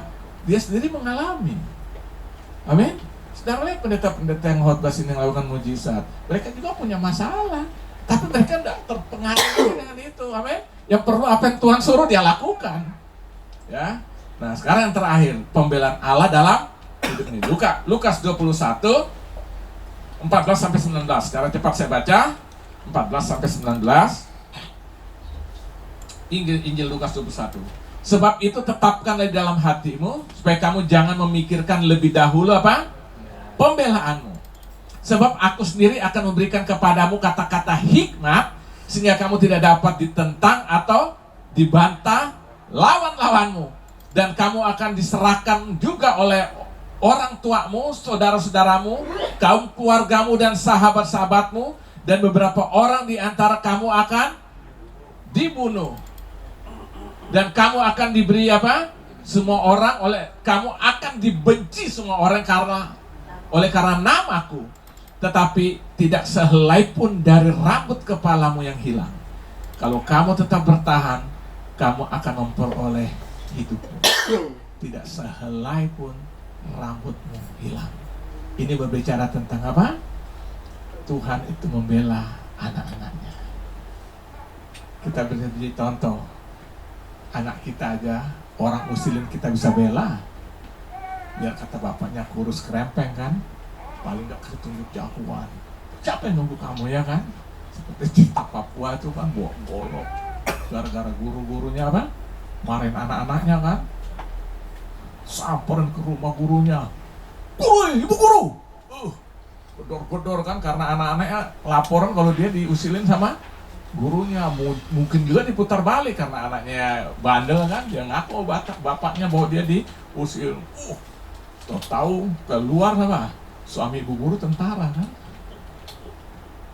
Dia sendiri mengalami. Amin. Saudara lihat pendeta-pendeta yang khotbah sini melakukan mujizat. Mereka juga punya masalah. Tapi mereka tidak terpengaruh dengan itu. Amin. Yang perlu apa yang Tuhan suruh dia lakukan. Ya. Nah, sekarang yang terakhir, pembelaan Allah dalam hidup ini. Lukas 21 14 sampai 19. Secara cepat saya baca. 14 sampai 19. Injil Lukas 21. Sebab itu tetapkanlah di dalam hatimu supaya kamu jangan memikirkan lebih dahulu apa? Pembelaanmu. Sebab aku sendiri akan memberikan kepadamu kata-kata hikmat sehingga kamu tidak dapat ditentang atau dibantah lawan-lawanmu, dan kamu akan diserahkan juga oleh orang tuamu, saudara-saudaramu, kaum keluargamu dan sahabat-sahabatmu, dan beberapa orang di antara kamu akan dibunuh. Dan kamu akan diberi apa? Semua orang kamu akan dibenci semua orang karena namaku. Tetapi tidak sehelai pun dari rambut kepalamu yang hilang. Kalau kamu tetap bertahan, kamu akan memperoleh hidupmu. Tidak sehelai pun rambutmu hilang. Ini berbicara tentang apa? Tuhan itu membela anak-anaknya. Kita beri contoh. Anak kita aja, orang muslim kita bisa bela. Biar kata bapaknya kurus kerempeng kan, paling gak ketunjuk jagoan. Siapa yang nunggu kamu, ya kan? Seperti Cinta Papua itu kan bolok. Gara-gara guru-gurunya apa? Marahin anak-anaknya kan, samperin ke rumah gurunya. Woi, ibu guru! Gedor-gedor kan, karena anak-anaknya laporan kalau dia diusilin sama gurunya. Mungkin juga diputar balik karena anaknya bandel kan, dia ngaku bapaknya bahwa dia diusil. Tahu keluar apa? Suami ibu guru tentara kan.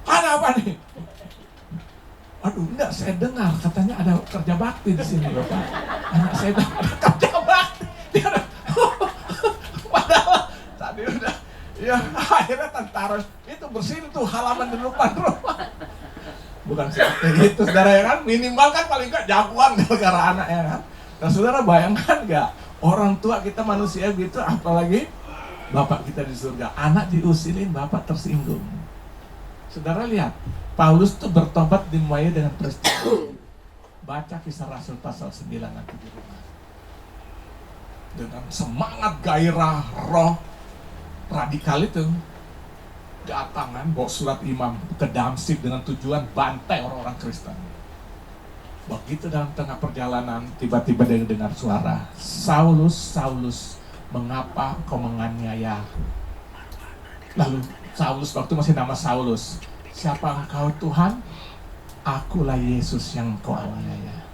Ada apa nih? Aduh, enggak, saya dengar katanya ada kerja bakti di sini, Bapak. Anak saya ada kerja bakti. Padahal tadi udah, ya akhirnya tentara itu bersihin tuh halaman di depan rumah. Bukan seperti itu, saudara, ya kan? Minimal kan paling enggak jagoan gara-gara anak, ya kan? Nah, saudara bayangkan enggak? Orang tua kita manusia gitu, apalagi Bapak kita di surga. Anak diusilin, Bapak tersinggung. Saudara lihat, Paulus tuh bertobat dimulai dengan peristiwa. Baca Kisah Rasul pasal 9 nanti di rumah. Dengan semangat gairah roh radikal itu, datang kan bawa surat imam ke Damsyik dengan tujuan bantai orang-orang Kristen. Begitu dalam tengah perjalanan, tiba-tiba dia dengar suara, Saulus, Saulus, mengapa kau menganiaya aku? Lalu Saulus waktu masih nama Saulus, siapa engkau Tuhan? Akulah Yesus yang kau aniaya.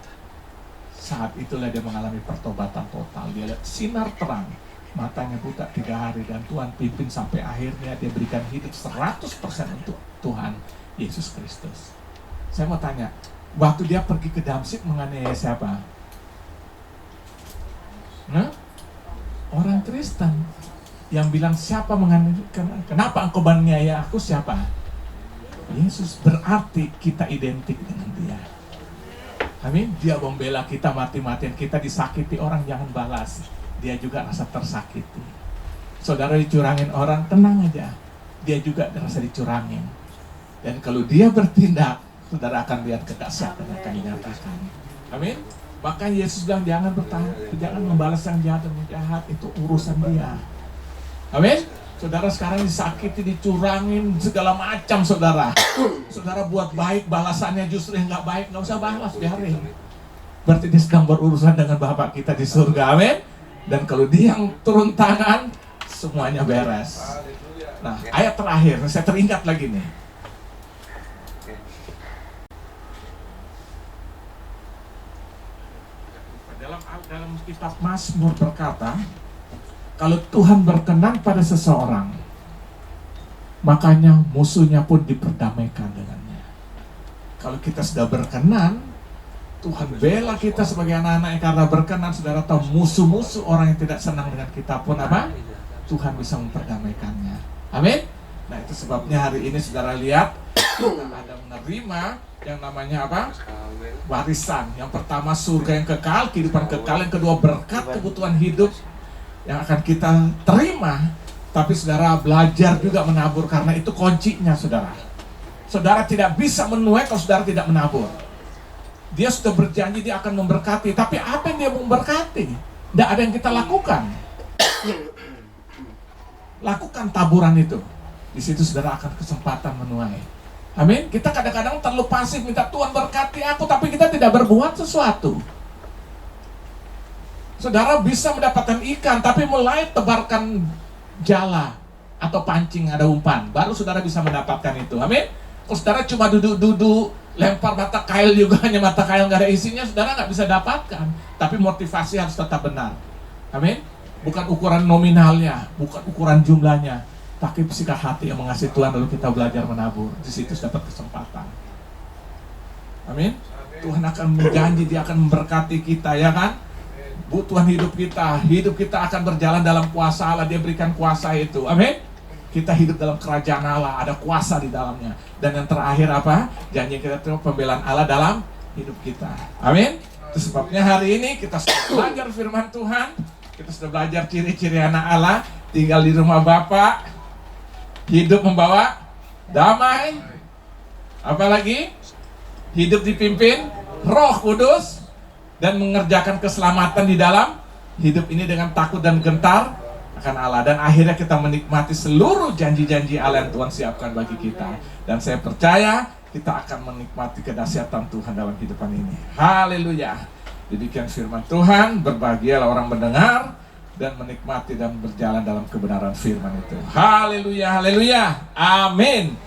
Saat itulah dia mengalami pertobatan total. Dia lihat sinar terang, matanya buta 3 hari, dan Tuhan pimpin sampai akhirnya dia berikan hidup 100% untuk Tuhan Yesus Kristus. Saya mau tanya, waktu dia pergi ke Damsyik menganiaya siapa? Orang Kristen yang bilang siapa menganiaya, kenapa engkau menganiaya aku, siapa? Yesus. Berarti kita identik dengan dia. Amin. Dia membela kita mati-matian. Kita disakiti orang, jangan balas. Dia juga rasa tersakiti. Saudara dicurangin orang, tenang aja. Dia juga rasa dicurangin. Dan kalau dia bertindak, saudara akan lihat kedahsyatan yang akan dinyatakan. Amin. Maka Yesus bilang jangan membalas yang jahat dan jahat, itu urusan dia. Amin. Saudara sekarang disakiti, dicurangin segala macam saudara. Saudara buat baik, balasannya justru yang nggak baik, nggak usah balas, biarin. Berarti dia sedang berurusan dengan Bapa kita di surga, amin. Dan kalau dia yang turun tangan, semuanya beres. Nah, ayat terakhir, saya teringat lagi nih. Dalam kitab Mazmur berkata, kalau Tuhan berkenan pada seseorang, makanya musuhnya pun diperdamaikan dengannya. Kalau kita sudah berkenan, Tuhan bela kita sebagai anak-anak karena berkenan. Saudara tahu, musuh-musuh orang yang tidak senang dengan kita pun apa? Tuhan bisa memperdamaikannya. Amin. Nah, itu sebabnya hari ini saudara lihat ada menerima yang namanya apa? Warisan. Yang pertama surga yang kekal, kehidupan kekal. Yang kedua berkat kebutuhan hidup yang akan kita terima. Tapi saudara belajar juga menabur, karena itu kuncinya saudara. Saudara tidak bisa menuai kalau saudara tidak menabur. Dia sudah berjanji dia akan memberkati, tapi apa yang dia memberkati? Tidak ada yang kita lakukan. Lakukan taburan itu. Di situ saudara akan kesempatan menuai. Amin. Kita kadang-kadang terlalu pasif minta Tuhan berkati aku, tapi kita tidak berbuat sesuatu. Saudara bisa mendapatkan ikan, tapi mulai tebarkan jala atau pancing, ada umpan, baru saudara bisa mendapatkan itu. Amin. Kalau saudara cuma duduk-duduk, lempar mata kail juga, hanya mata kail nggak ada isinya, saudara nggak bisa dapatkan. Tapi motivasi harus tetap benar. Amin. Bukan ukuran nominalnya, bukan ukuran jumlahnya, tapi sikap hati yang mengasihi Tuhan, lalu kita belajar menabur. Di situ dapat kesempatan. Amin. Tuhan akan berjanji, dia akan memberkati kita, ya kan? Kebutuhan hidup kita akan berjalan dalam kuasa Allah. Dia berikan kuasa itu, amin. Kita hidup dalam kerajaan Allah, ada kuasa di dalamnya. Dan yang terakhir apa? Janji kita terima pembelaan Allah dalam hidup kita, amin. Itu sebabnya hari ini kita sudah belajar firman Tuhan. Kita sudah belajar ciri-ciri anak Allah. Tinggal di rumah Bapa, hidup membawa damai. Apalagi hidup dipimpin Roh Kudus, dan mengerjakan keselamatan di dalam hidup ini dengan takut dan gentar akan Allah. Dan akhirnya kita menikmati seluruh janji-janji Allah yang Tuhan siapkan bagi kita. Dan saya percaya kita akan menikmati kedahsyatan Tuhan dalam kehidupan ini. Haleluya. Demikian firman Tuhan. Berbahagialah orang mendengar dan menikmati dan berjalan dalam kebenaran firman itu. Haleluya, haleluya. Amin.